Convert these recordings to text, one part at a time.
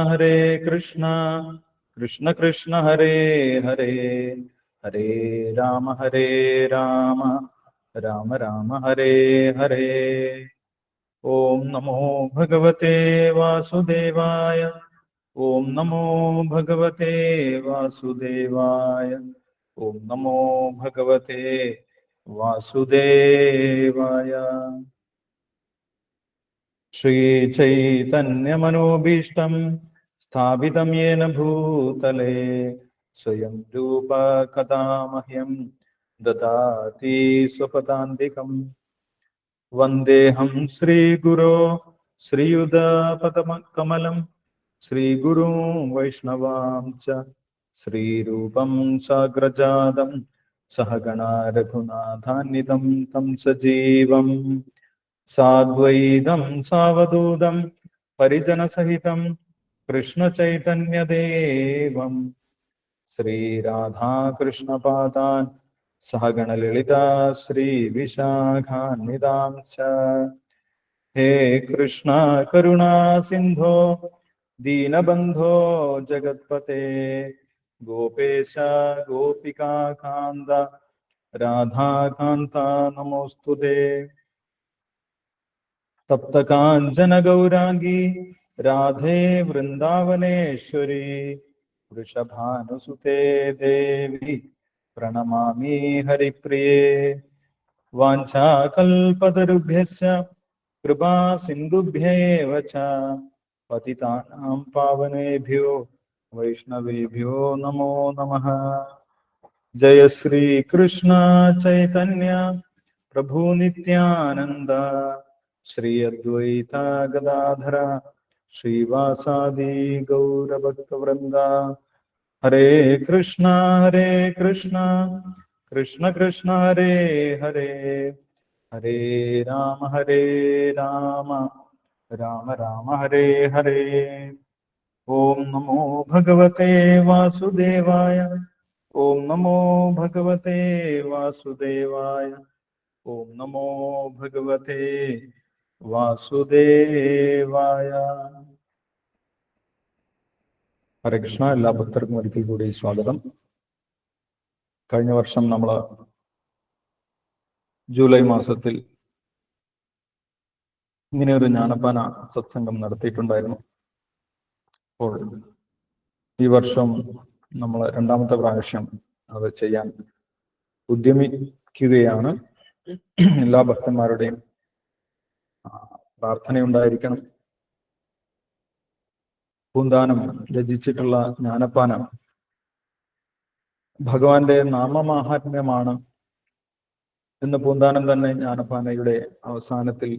ഹരേ കൃഷ്ണ കൃഷ്ണ കൃഷ്ണ ഹരേ ഹരേ ഹരേ രാമ രാമ രാമ ഹരേ ഹരേ. ഓം നമോ ഭഗവതേ വാസുദേവായ. ഓം നമോ ഭഗവതേ വാസുദേവായ. ഓം നമോ ഭഗവതേ വാസുദേവായ. ശ്രീചൈതന്യമനോഭീഷ്ടം സ്ഥാപിതം യേന ഭൂതലേ സ്വയം രൂപ കഥാ മഹ്യം ദദാതി സ്വപദാന്തികം. വന്ദേഹം ശ്രീഗുരോ ശ്രീയുതപദകമലം ശ്രീഗുരും വൈഷ്ണവാം ച ശ്രീരൂപം സാഗ്രജാതം സഹഗണാ രഘുനാഥാന്വിതം തം സജീവം സാദ്വൈതം സാവധൂതം പരിജനസഹിതം കൃഷ്ണചൈതന്യദേവം ശ്രീരാധാകൃഷ്ണപാദാൻ സഹഗണലളിതാ ശ്രീവിശാഖാന്വിതാം ച. ഹേ കൃഷ്ണ കരുണാ സിന്ധോ ദീനബന്ധോ ജഗത്പതേ ഗോപേശ ഗോപികാകാന്ത രാധാകാന്ത നമോസ്തുതേ. തപ്തകാഞ്ചന ഗൗരാംഗി രാധേ വൃന്ദാവനേശ്വരി വൃഷഭാനുസുതേ ദേവി പ്രണമാമി ഹരിപ്രിയേ. വാഞ്ചാകൽപതരുഭ്യശ്ച കൃപാ സിന്ധുഭ്യേവ ച പതിതാനാം പാവനേഭ്യോ വൈഷ്ണവേഭ്യോ നമോ നമഃ. ജയ ശ്രീ കൃഷ്ണ ചൈതന്യ പ്രഭു നിത്യാനന്ദ ശ്രീ അദ്വൈത ഗദാധര ശ്രീവാസാദി ഗൗരഭക്തവൃന്ദ. ഹരേ കൃഷ്ണ കൃഷ്ണ കൃഷ്ണ ഹരേ ഹരേ ഹരേ രാമ രാമ ഹരേ ഹരേ. ഓം നമോ ഭഗവതേ വാസുദേവായ. ഓം നമോ ഭഗവതേ വാസുദേവായ. ഓം നമോ ഭഗവതേ വാസുദേവായ. ഹരേ കൃഷ്ണ. എല്ലാ ഭക്തർക്കും ഒരിക്കൽ കൂടി സ്വാഗതം. കഴിഞ്ഞ വർഷം നമ്മൾ ജൂലൈ മാസത്തിൽ ഇങ്ങനെ ഒരു ജ്ഞാനപ്പാന സത്സംഗം നടത്തിയിട്ടുണ്ടായിരുന്നു. അപ്പോൾ ഈ വർഷം നമ്മൾ രണ്ടാമത്തെ പ്രാവശ്യം അത് ചെയ്യാൻ ഉദ്യമിക്കുകയാണ്. എല്ലാ ഭക്തന്മാരുടെയും പ്രാർത്ഥനയുണ്ടായിരിക്കണം. പൂന്താനം രചിച്ചിട്ടുള്ള ജ്ഞാനപ്പാന ഭഗവാന്റെ നാമമാഹാത്മ്യമാണ് എന്ന് പൂന്താനം തന്നെ ജ്ഞാനപ്പാനയുടെ അവസാനത്തിൽ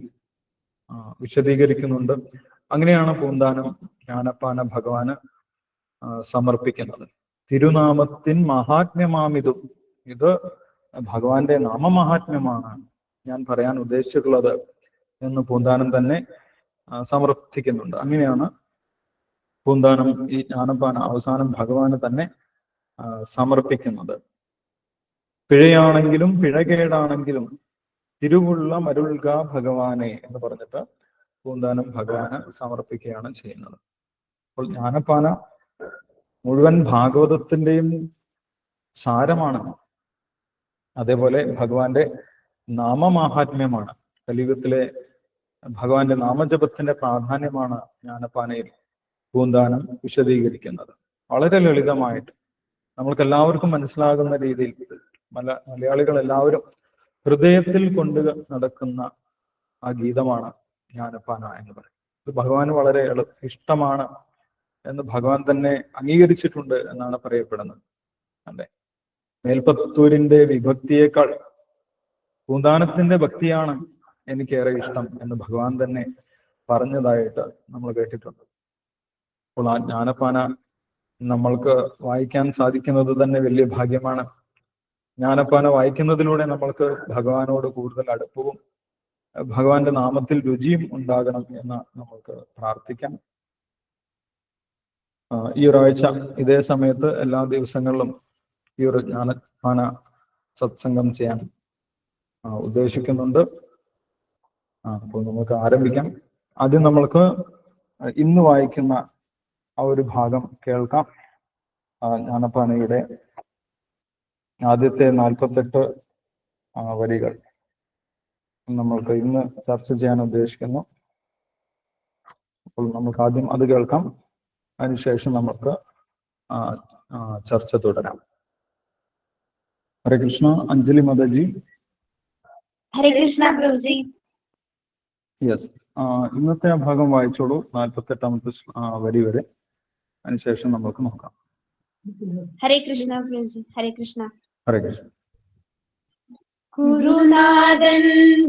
വിശദീകരിക്കുന്നുണ്ട്. അങ്ങനെയാണ് പൂന്താനം ജ്ഞാനപ്പാന ഭഗവാന് സമർപ്പിക്കുന്നത്. തിരുനാമത്തിൻ മഹാത്മ്യമാമിതു, ഇത് ഭഗവാന്റെ നാമമഹാത്മ്യമാണ് ഞാൻ പറയാൻ ഉദ്ദേശിച്ചിട്ടുള്ളത് എന്ന് പൂന്താനം തന്നെ സമർപ്പിക്കുന്നുണ്ട്. അങ്ങനെയാണ് പൂന്താനം ഈ ജ്ഞാനപ്പാന അവസാനം ഭഗവാന് തന്നെ സമർപ്പിക്കുന്നത്. പിഴയാണെങ്കിലും പിഴകേടാണെങ്കിലും തിരുവുള്ള മരുൾക ഭഗവാനെ എന്ന് പറഞ്ഞിട്ട് പൂന്താനം ഭഗവാന് സമർപ്പിക്കുകയാണ് ചെയ്യുന്നത്. അപ്പോൾ ജ്ഞാനപ്പാന മുഴുവൻ ഭാഗവതത്തിൻ്റെയും സാരമാണ്. അതേപോലെ ഭഗവാന്റെ നാമമാഹാത്മ്യമാണ്. കലിയുഗത്തിലെ ഭഗവാന്റെ നാമജപത്തിന്റെ പ്രാധാന്യമാണ് ജ്ഞാനപ്പാനയിൽ പൂന്താനം വിശദീകരിക്കുന്നത്. വളരെ ലളിതമായിട്ട് നമ്മൾക്ക് എല്ലാവർക്കും മനസ്സിലാകുന്ന രീതിയിൽ മലയാളികൾ എല്ലാവരും ഹൃദയത്തിൽ കൊണ്ട് നടക്കുന്ന ആ ഗീതമാണ് ജ്ഞാനപ്പാന എന്ന് പറയും. ഇത് ഭഗവാന് വളരെ ഇഷ്ടമാണ് എന്ന് ഭഗവാൻ തന്നെ അംഗീകരിച്ചിട്ടുണ്ട് എന്നാണ് പറയപ്പെടുന്നത്. അല്ലെ, മേൽപ്പത്തൂരിന്റെ വിഭക്തിയേക്കാൾ പൂന്താനത്തിന്റെ ഭക്തിയാണ് എനിക്കേറെ ഇഷ്ടം എന്ന് ഭഗവാൻ തന്നെ പറഞ്ഞതായിട്ട് നമ്മൾ കേട്ടിട്ടുണ്ട്. അപ്പോൾ ആ ജ്ഞാനപ്പാന നമ്മൾക്ക് വായിക്കാൻ സാധിക്കുന്നത് തന്നെ വലിയ ഭാഗ്യമാണ്. ജ്ഞാനപ്പാന വായിക്കുന്നതിലൂടെ നമ്മൾക്ക് ഭഗവാനോട് കൂടുതൽ അടുപ്പവും ഭഗവാന്റെ നാമത്തിൽ രുചിയും ഉണ്ടാകണം എന്ന് നമ്മൾക്ക് പ്രാർത്ഥിക്കാം. ഈ ഒരാഴ്ച ഇതേ സമയത്ത് എല്ലാ ദിവസങ്ങളിലും ഈ ഒരു ജ്ഞാനപ്പാന സത്സംഗം ചെയ്യാൻ ഉദ്ദേശിക്കുന്നുണ്ട്. അപ്പോൾ നമുക്ക് ആരംഭിക്കാം. ആദ്യം നമ്മൾക്ക് ഇന്ന് വായിക്കുന്ന ആ ഒരു ഭാഗം കേൾക്കാം. ജ്ഞാനപ്പാനയുടെ ആദ്യത്തെ 48 വരികൾ നമ്മൾക്ക് ഇന്ന് ചർച്ച ചെയ്യാൻ ഉദ്ദേശിക്കുന്നു. അപ്പോൾ നമുക്ക് ആദ്യം അത് കേൾക്കാം. അതിനുശേഷം നമുക്ക് ചർച്ച തുടരാം. ഹരേ കൃഷ്ണ. അഞ്ജലി മാതാജി. ഹരേ കൃഷ്ണ പ്രഭുജി. യെസ്, ഇന്നത്തെ ആ ഭാഗം വായിച്ചോളൂ, 48ാമത്തെ വരി വരെ. അതിനുശേഷം നമുക്ക് നോക്കാം. ഹരേ കൃഷ്ണ പ്രഭുജി. ഹരേ കൃഷ്ണ. ഹരേ കൃഷ്ണ. ഗുരുനാഥൻ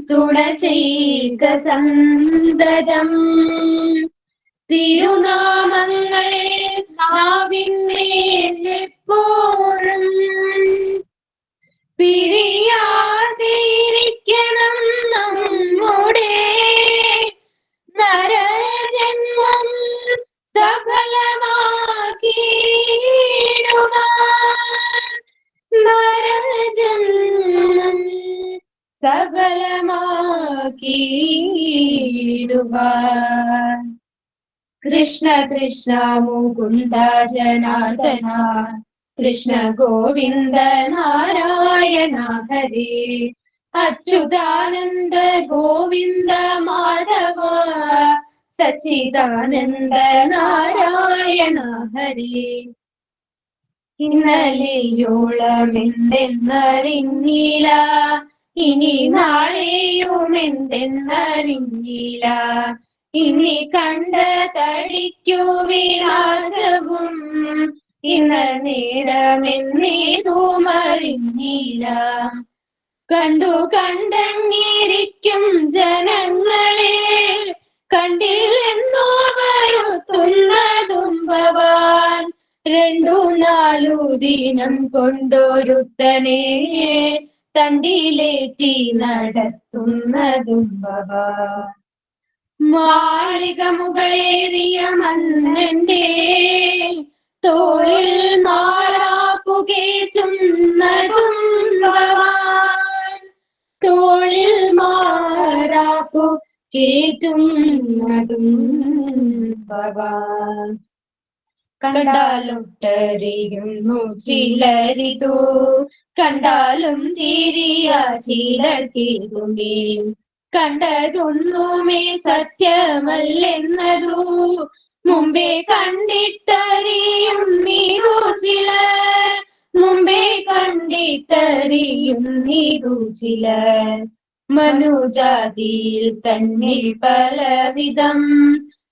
തുണ ചെയ്ക സന്തതം, തിരുനാമങ്ങൾ നാവിന്മേൽ എപ്പോഴും പിരിയാതിരിക്കണം നമ്മുടെ നരജന്മം സഫലമാക്കിയിടുവാൻ, നരജന്മം സഫലമാക്കിയിടുവാൻ. കൃഷ്ണ കൃഷ്ണ മുകുന്ദ ജനാർദ്ദന, കൃഷ്ണ ഗോവിന്ദ നാരായണ ഹരേ, അച്യുതാനന്ദ ഗോവിന്ദ മാധവ, സച്ചിദാനന്ദ നാരായണ ഹരേ. ഇന്നലെയോളം എന്തെന്നറിഞ്ഞില്ല, ഇനി നാളെയുമെന്തെന്നറിഞ്ഞില്ല, ഇനി കണ്ട തടിക്കു വിനാശവും ഇന്ന നേരമെന്നേതുമറിഞ്ഞില്ല. കണ്ടു കണ്ടങ്ങിരിക്കും ജനങ്ങളെ, കണ്ടില്ലെന്നോ വരുത്തുന്നതും ഭവാൻ. 2-4 ദിനം കൊണ്ടൊരുത്തനെ തണ്ടിലേറ്റി നടത്തുന്നതും ഭവാൻ. മാളിക മുകളേറിയ മന്നന്റെ തോളിൽ മാറാപ്പുകേറ്റുന്നതും ഭവാൻ, തോളിൽ മാറാപ്പു കേറ്റുന്നതും ഭവാൻ. കണ്ടാലൊട്ടറിയുന്നു ചിലരിതു, കണ്ടാലും തിരിയ ചിലർക്കിതുമേ, കണ്ടതൊന്നുമേ സത്യമല്ലെന്നതു മുമ്പേ കണ്ടിട്ടറിയും നീതു ചിലർ, മുമ്പേ കണ്ടിട്ടറിയും നീതു ചിലർ. മനുജാതിയിൽ തന്നിൽ പലവിധം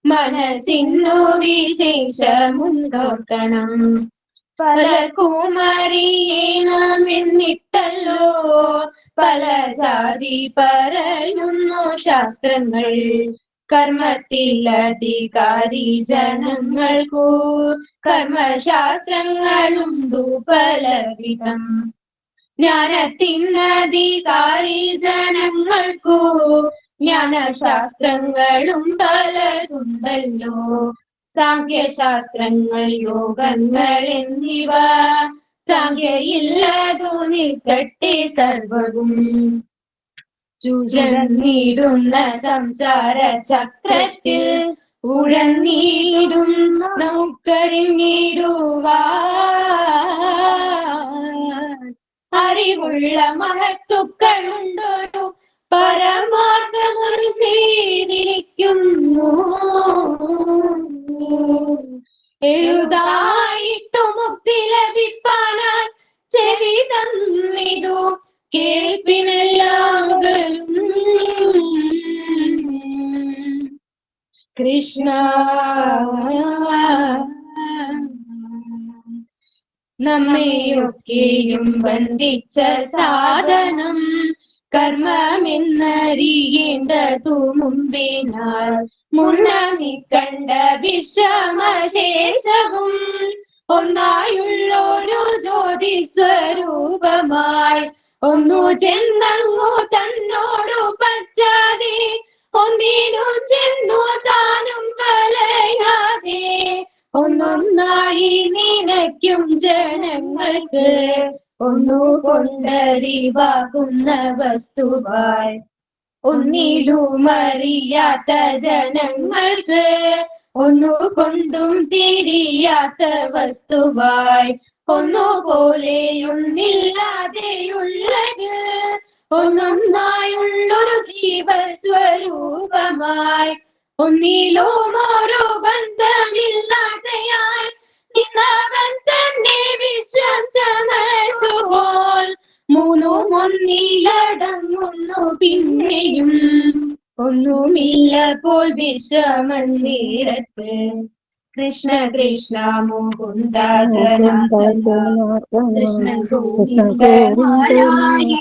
മനസ്സിന്നു വിശേഷമുണ്ടോർക്കണം. പലർക്കും അറിയണമെന്നിട്ടല്ലോ പല ജാതി പറയുന്നു ശാസ്ത്രങ്ങൾ. കർമ്മത്തിലധികാരി ജനങ്ങൾക്കു കർമ്മശാസ്ത്രങ്ങളുണ്ടു പലവിധം. ജ്ഞാനത്തിനധികാരി ജനങ്ങൾക്കു ജ്ഞാനശാസ്ത്രങ്ങളും പലതുണ്ടല്ലോ. സാഖ്യശാസ്ത്രങ്ങൾ, യോഗങ്ങൾ എന്നിവ സാഖ്യയില്ലതു നിൽക്കട്ടെ സർവവും. ചുഴന്നിടുന്ന സംസാര ചക്രത്തിൽ ഉഴന്നിടും നമുക്കരിഞ്ഞിടുവാൻ. അറിവുള്ള മഹത്തുക്കളുണ്ടൊരു പരമാർത്ഥമുറി ചെയ്തിരിക്കുന്നു. എഴുതായിട്ടു മുക്തി ലഭിപ്പാനായി ചെവി തന്നിതു കേൾപ്പിനെല്ലാവരും. കൃഷ്ണ നമ്മയൊക്കെയും ബന്ധിച്ച സാധനം കർമ്മമെന്നറിയേണ്ടതു മുമ്പിനാൽ മുന്നമി കണ്ട വിശ്രമശേഷവും ഒന്നായുള്ളൊരു ജ്യോതി സ്വരൂപമായി ഒന്നു ചെന്നങ്ങു തന്നോടു പറ്റാതെ ഒന്നിനു ചെന്നു താനും വലയാതെ ഒന്നൊന്നായി നിനയ്ക്കും ജനങ്ങൾക്ക് ഒന്നു കൊണ്ടറിവാകുന്ന വസ്തുവായി ഒന്നിലുമറിയാത്ത ജനങ്ങൾക്ക് ഒന്നുകൊണ്ടും തിരിയാത്ത വസ്തുവായി ഒന്നുപോലെയൊന്നില്ലാതെയുള്ളത് ഒന്നൊന്നായുള്ളൊരു ജീവസ്വരൂപമായി ഒന്നിലും ഓരോ ബന്ധമില്ലാതെയായി നിന്നവൻ തന്നെ വിശ്വം ചമച്ചുപോൽ മൂന്നും ഒന്നിലടങ്ങുന്നു പിന്നെയും ഒന്നുമില്ല പോൽ വിശ്രമന്ദിരത്ത് കൃഷ്ണ കൃഷ്ണ മുകുന്ദ ജനാർദ്ദന കൃഷ്ണ ഗോവിന്ദ നാരായണ ഹരി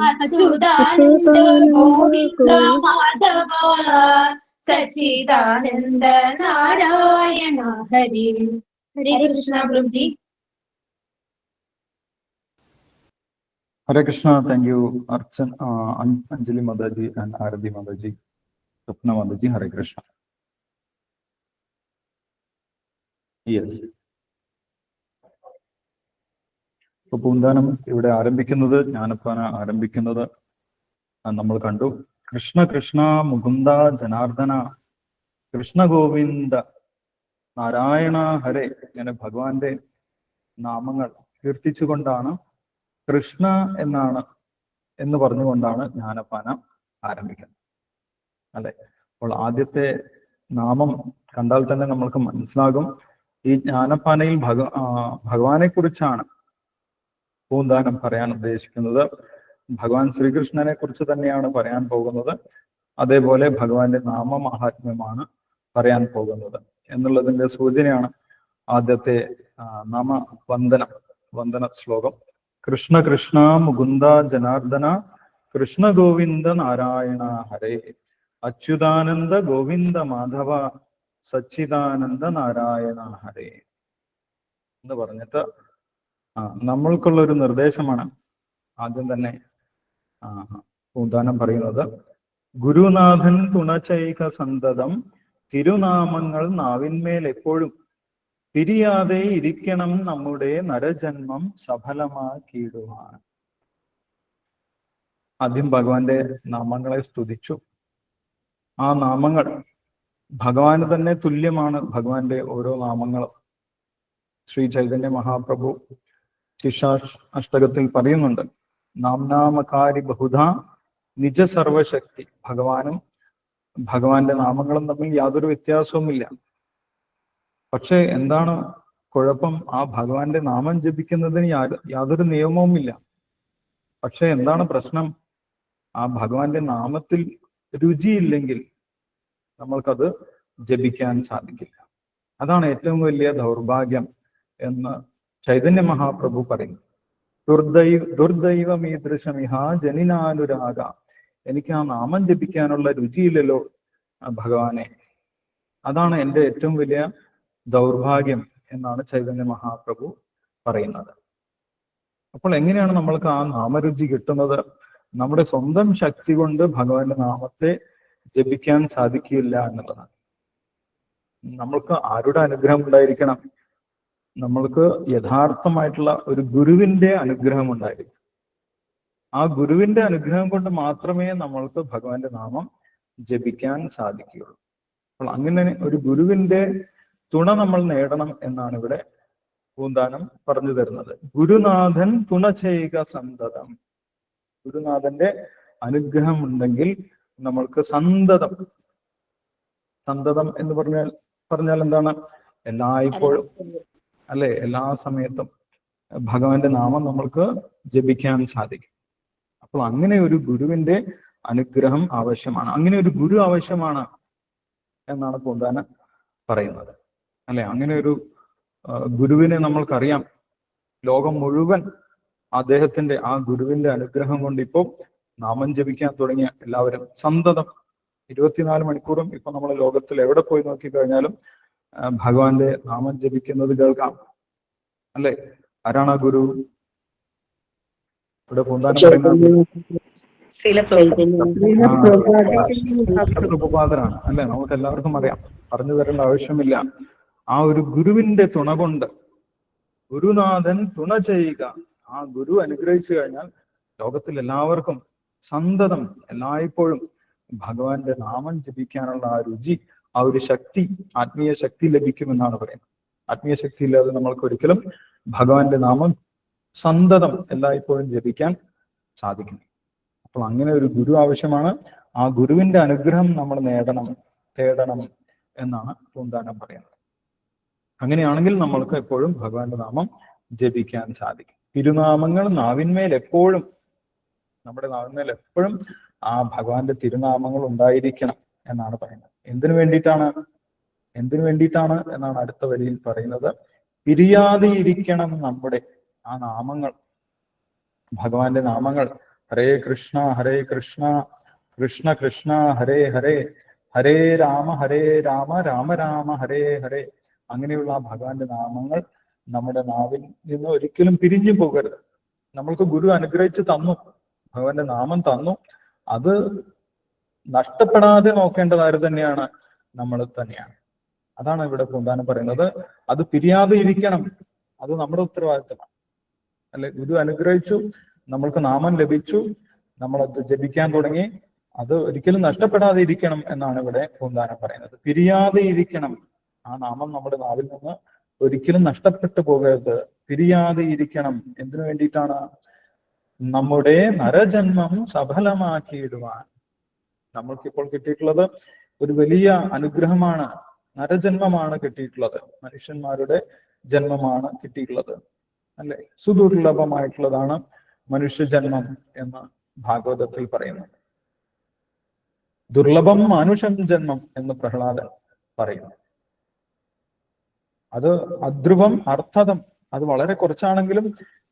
അച്യുതാനന്ദ ഗോവിന്ദ മാധവ സച്ചിദാനന്ദ നാരായണ ഹരി. ഹരേ Krishna പ്രഭുജി. Hare Krishna, thank you, Anjali Mataji and Arati Mataji, Sapna Mataji. Hare Krishna. Yes. ഇപ്പൊ പൂന്താനം ഇവിടെ ആരംഭിക്കുന്നത്, ജ്ഞാനപ്പാന ആരംഭിക്കുന്നത് നമ്മൾ കണ്ടു. കൃഷ്ണ കൃഷ്ണ മുകുന്ദ ജനാർദ്ദന കൃഷ്ണ ഗോവിന്ദ നാരായണ ഹരേ ഇങ്ങനെ ഭഗവാന്റെ നാമങ്ങൾ കീർത്തിച്ചുകൊണ്ടാണ്, കൃഷ്ണ എന്ന് പറഞ്ഞുകൊണ്ടാണ് ജ്ഞാനപ്പാന ആരംഭിക്കുന്നത്. അല്ലെ, അപ്പോൾ ആദ്യത്തെ നാമം കണ്ടാൽ തന്നെ നമ്മൾക്ക് മനസ്സിലാകും ഈ ജ്ഞാനപ്പാനയിൽ ഭഗവാനെ കുറിച്ചാണ് പൂന്താനം പറയാൻ ഉദ്ദേശിക്കുന്നത്. ഭഗവാൻ ശ്രീകൃഷ്ണനെ കുറിച്ച് തന്നെയാണ് പറയാൻ പോകുന്നത്. അതേപോലെ ഭഗവാന്റെ നാമമാഹാത്മ്യമാണ് പറയാൻ പോകുന്നത് എന്നുള്ളതിന്റെ സൂചനയാണ് ആദ്യത്തെ വന്ദന ശ്ലോകം. കൃഷ്ണ കൃഷ്ണ മുകുന്ദ ജനാർദ്ദന കൃഷ്ണ ഗോവിന്ദ നാരായണ ഹരേ അച്യുതാനന്ദ ഗോവിന്ദ മാധവ സച്ചിദാനന്ദ നാരായണ ഹരേ എന്ന് പറഞ്ഞിട്ട് നമ്മൾക്കുള്ള ഒരു നിർദ്ദേശമാണ് ആദ്യം തന്നെ പൂന്താനം പറയുന്നത്. ഗുരുനാഥൻ തുണചൈക സന്തതം തിരുനാമങ്ങൾ നാവിന്മേൽ എപ്പോഴും പിരിയാതെ ഇരിക്കണം നമ്മുടെ നരജന്മം സഫലമാക്കിയിടുവാൻ. ആദ്യം ഭഗവാന്റെ നാമങ്ങളെ സ്തുതിച്ചു. ആ നാമങ്ങൾ ഭഗവാന് തന്നെ തുല്യമാണ്. ഭഗവാന്റെ ഓരോ നാമങ്ങളും ശ്രീ ചൈതന്യ മഹാപ്രഭു ശിക്ഷാഷ് അഷ്ടകത്തിൽ പറയുന്നുണ്ട്. നാംനാമകാരി ബഹുധ നിജ സർവശക്തി. ഭഗവാന്റെ നാമങ്ങളും തമ്മിൽ യാതൊരു വ്യത്യാസവുമില്ല. പക്ഷെ എന്താണ് കുഴപ്പം? ആ ഭഗവാന്റെ നാമം ജപിക്കുന്നതിന് യാതൊരു നിയമവുമില്ല. പക്ഷെ എന്താണ് പ്രശ്നം? ആ ഭഗവാന്റെ നാമത്തിൽ രുചിയില്ലെങ്കിൽ നമ്മൾക്കത് ജപിക്കാൻ സാധിക്കില്ല. അതാണ് ഏറ്റവും വലിയ ദൗർഭാഗ്യം എന്ന് ചൈതന്യ മഹാപ്രഭു പറയുന്നു. ദുർദൈവമീദൃശമിഹ ജനിനാനുരാഗ. എനിക്ക് ആ നാമം ജപിക്കാനുള്ള രുചിയില്ലല്ലോ ഭഗവാനെ. അതാണ് എൻ്റെ ഏറ്റവും വലിയ ദൗർഭാഗ്യം എന്നാണ് ചൈതന്യ മഹാപ്രഭു പറയുന്നത്. അപ്പോൾ എങ്ങനെയാണ് നമ്മൾക്ക് ആ നാമരുചി കിട്ടുന്നത്? നമ്മുടെ സ്വന്തം ശക്തി കൊണ്ട് ഭഗവാന്റെ നാമത്തെ ജപിക്കാൻ സാധിക്കില്ല എന്നുള്ളതാണ്. നമ്മൾക്ക് ആരുടെ അനുഗ്രഹം ഉണ്ടായിരിക്കണം? നമ്മൾക്ക് യഥാർത്ഥമായിട്ടുള്ള ഒരു ഗുരുവിന്റെ അനുഗ്രഹം ഉണ്ടായിരിക്കും. ആ ഗുരുവിന്റെ അനുഗ്രഹം കൊണ്ട് മാത്രമേ നമ്മൾക്ക് ഭഗവാന്റെ നാമം ജപിക്കാൻ സാധിക്കുകയുള്ളൂ. അപ്പോൾ അങ്ങനെ ഒരു ഗുരുവിന്റെ തുണ നമ്മൾ നേടണം എന്നാണ് ഇവിടെ പൂന്താനം പറഞ്ഞു തരുന്നത്. ഗുരുനാഥൻ തുണ ചെയ്യുക സന്തതം. ഗുരുനാഥന്റെ അനുഗ്രഹം ഉണ്ടെങ്കിൽ നമ്മൾക്ക് സന്തതം എന്ന് പറഞ്ഞാൽ എന്താണ്? എല്ലായ്പ്പോഴും, അല്ലെ, എല്ലാ സമയത്തും ഭഗവാന്റെ നാമം നമ്മൾക്ക് ജപിക്കാൻ സാധിക്കും. അപ്പോൾ അങ്ങനെ ഒരു ഗുരുവിന്റെ അനുഗ്രഹം ആവശ്യമാണ്. അങ്ങനെ ഒരു ഗുരു ആവശ്യമാണ് എന്നാണ് പൂന്താനം പറയുന്നത്. അല്ലെ, അങ്ങനെ ഒരു ഗുരുവിനെ നമ്മൾക്കറിയാം. ലോകം മുഴുവൻ അദ്ദേഹത്തിന്റെ ആ ഗുരുവിന്റെ അനുഗ്രഹം കൊണ്ട് ഇപ്പോൾ നാമം ജപിക്കാൻ തുടങ്ങിയ എല്ലാവരും സന്തതം 24 മണിക്കൂറും ഇപ്പൊ നമ്മൾ ലോകത്തിൽ എവിടെ പോയി നോക്കിക്കഴിഞ്ഞാലും ഭഗവാന്റെ നാമം ജപിക്കുന്നത് കേൾക്കാം. അല്ലെ, ആരാണ് ആ ഗുരു? ഇവിടെ പൂന്താനം പ്രഭുപാദരാണ്. അല്ലെ, നമുക്ക് എല്ലാവർക്കും അറിയാം, പറഞ്ഞു തരേണ്ട ആവശ്യമില്ല. ആ ഒരു ഗുരുവിന്റെ തുണ കൊണ്ട്, ഗുരുനാഥൻ തുണ ചെയ്യുക, ആ ഗുരു അനുഗ്രഹിച്ചു കഴിഞ്ഞാൽ ലോകത്തിൽ എല്ലാവർക്കും സന്തതം എല്ലായ്പ്പോഴും ഭഗവാന്റെ നാമം ജപിക്കാനുള്ള ആ രുചി ആ ഒരു ശക്തി, ആത്മീയ ശക്തി ലഭിക്കുമെന്നാണ് പറയുന്നത്. ആത്മീയ ശക്തി ഇല്ലാതെ നമ്മൾക്ക് ഒരിക്കലും ഭഗവാന്റെ നാമം സന്തതം എല്ലായ്പ്പോഴും ജപിക്കാൻ സാധിക്കും. അപ്പോൾ അങ്ങനെ ഒരു ഗുരു ആവശ്യമാണ്. ആ ഗുരുവിന്റെ അനുഗ്രഹം നമ്മൾ തേടണം എന്നാണ് പൂന്താനം പറയുന്നത്. അങ്ങനെയാണെങ്കിൽ നമ്മൾക്ക് എപ്പോഴും ഭഗവാന്റെ നാമം ജപിക്കാൻ സാധിക്കും. തിരുനാമങ്ങൾ നാവിന്മേൽ എപ്പോഴും, നമ്മുടെ നാവിന്മേൽ എപ്പോഴും ആ ഭഗവാന്റെ തിരുനാമങ്ങൾ ഉണ്ടായിരിക്കണം എന്നാണ് പറയുന്നത്. എന്തിനു വേണ്ടിയിട്ടാണ് എന്നാണ് അടുത്ത വരിയിൽ പറയുന്നത്. പിരിയാതെ ഇരിക്കണം നമ്മുടെ ആ നാമങ്ങൾ, ഭഗവാന്റെ നാമങ്ങൾ. ഹരേ കൃഷ്ണ കൃഷ്ണ കൃഷ്ണ ഹരേ ഹരേ, ഹരേ രാമ രാമ രാമ ഹരേ ഹരേ. അങ്ങനെയുള്ള ആ ഭഗവാന്റെ നാമങ്ങൾ നമ്മുടെ നാവിൽ നിന്ന് ഒരിക്കലും പിരിഞ്ഞു പോകരുത്. നമ്മൾക്ക് ഗുരു അനുഗ്രഹിച്ച് തന്നു, ഭഗവാന്റെ നാമം തന്നു, അത് നഷ്ടപ്പെടാതെ നോക്കേണ്ടതാര് തന്നെയാണ്, നമ്മൾ തന്നെയാണ്. അതാണ് ഇവിടെ പൂന്താനം പറയുന്നത്. അത് പിരിയാതെ ഇരിക്കണം, അത് നമ്മുടെ ഉത്തരവാദിത്തമാണ്. അല്ലെ, ഗുരു അനുഗ്രഹിച്ചു, നമ്മൾക്ക് നാമം ലഭിച്ചു, നമ്മളത് ജപിക്കാൻ തുടങ്ങി, അത് ഒരിക്കലും നഷ്ടപ്പെടാതെ ഇരിക്കണം എന്നാണ് ഇവിടെ പൂന്താനം പറയുന്നത്. പിരിയാതെ ഇരിക്കണം, ആ നാമം നമ്മുടെ നാവിൽ നിന്ന് ഒരിക്കലും നഷ്ടപ്പെട്ടു പോകരുത്. പിരിയാതെ ഇരിക്കണം. എന്തിനു വേണ്ടിയിട്ടാണ്? നമ്മുടെ നരജന്മം സഫലമാക്കിയിടുവാൻ. നമ്മൾക്കിപ്പോൾ കിട്ടിയിട്ടുള്ളത് ഒരു വലിയ അനുഗ്രഹമാണ്. നരജന്മമാണ് കിട്ടിയിട്ടുള്ളത്, മനുഷ്യന്മാരുടെ ജന്മമാണ് കിട്ടിയിട്ടുള്ളത്, അല്ലെ. സുദുർലഭമായിട്ടുള്ളതാണ് മനുഷ്യജന്മം എന്ന് ഭാഗവതത്തിൽ പറയുന്നു. ദുർലഭം മാനുഷം ജന്മം എന്ന് പ്രഹ്ലാദൻ പറയുന്നു. അത് അധ്രുവം അർത്ഥതം, അത് വളരെ കുറച്ചാണെങ്കിലും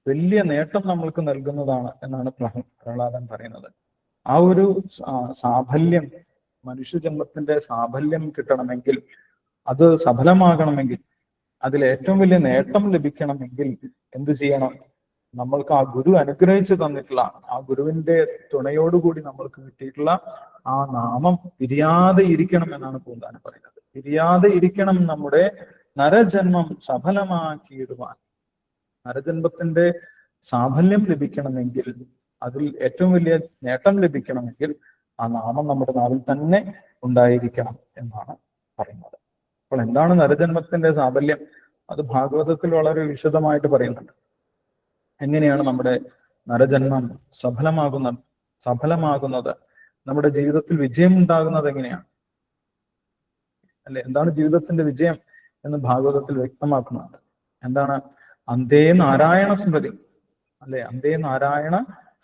വലിയ നേട്ടം നമ്മൾക്ക് നൽകുന്നതാണ് എന്നാണ് പ്രഹ്ലാദൻ പറയുന്നത്. ആ ഒരു സാഫല്യം, മനുഷ്യജന്മത്തിന്റെ സാഫല്യം കിട്ടണമെങ്കിൽ, അത് സഫലമാകണമെങ്കിൽ, അതിൽ ഏറ്റവും വലിയ നേട്ടം ലഭിക്കണമെങ്കിൽ എന്ത് ചെയ്യണം? നമ്മൾക്ക് ആ ഗുരു അനുഗ്രഹിച്ചു തന്നിട്ടുള്ള, ആ ഗുരുവിന്റെ തുണയോടുകൂടി നമ്മൾക്ക് കിട്ടിയിട്ടുള്ള ആ നാമം പിരിയാതെ ഇരിക്കണം എന്നാണ് പൂന്താനം പറയുന്നത്. പിരിയാതെ ഇരിക്കണം, നമ്മുടെ നരജന്മം സഫലമാക്കിയിടുവാൻ. നരജന്മത്തിന്റെ സാഫല്യം ലഭിക്കണമെങ്കിൽ, അതിൽ ഏറ്റവും വലിയ നേട്ടം ലഭിക്കണമെങ്കിൽ ആ നാമം നമ്മുടെ നാവിൽ തന്നെ ഉണ്ടായിരിക്കണം എന്നാണ് പറയുന്നത്. അപ്പോൾ എന്താണ് നരജന്മത്തിന്റെ സാഫല്യം? അത് ഭാഗവതത്തിൽ വളരെ വിശദമായിട്ട് പറയുന്നുണ്ട്. എങ്ങനെയാണ് നമ്മുടെ നരജന്മം സഫലമാകുന്നത്, നമ്മുടെ ജീവിതത്തിൽ വിജയം ഉണ്ടാകുന്നത് എങ്ങനെയാണ്, അല്ലെ? എന്താണ് ജീവിതത്തിന്റെ വിജയം എന്ന് ഭാഗവതത്തിൽ വ്യക്തമാക്കുന്നുണ്ട്. എന്താണ്? അന്തേ നാരായണ സ്മൃതി, അല്ലെ? അന്തേ നാരായണ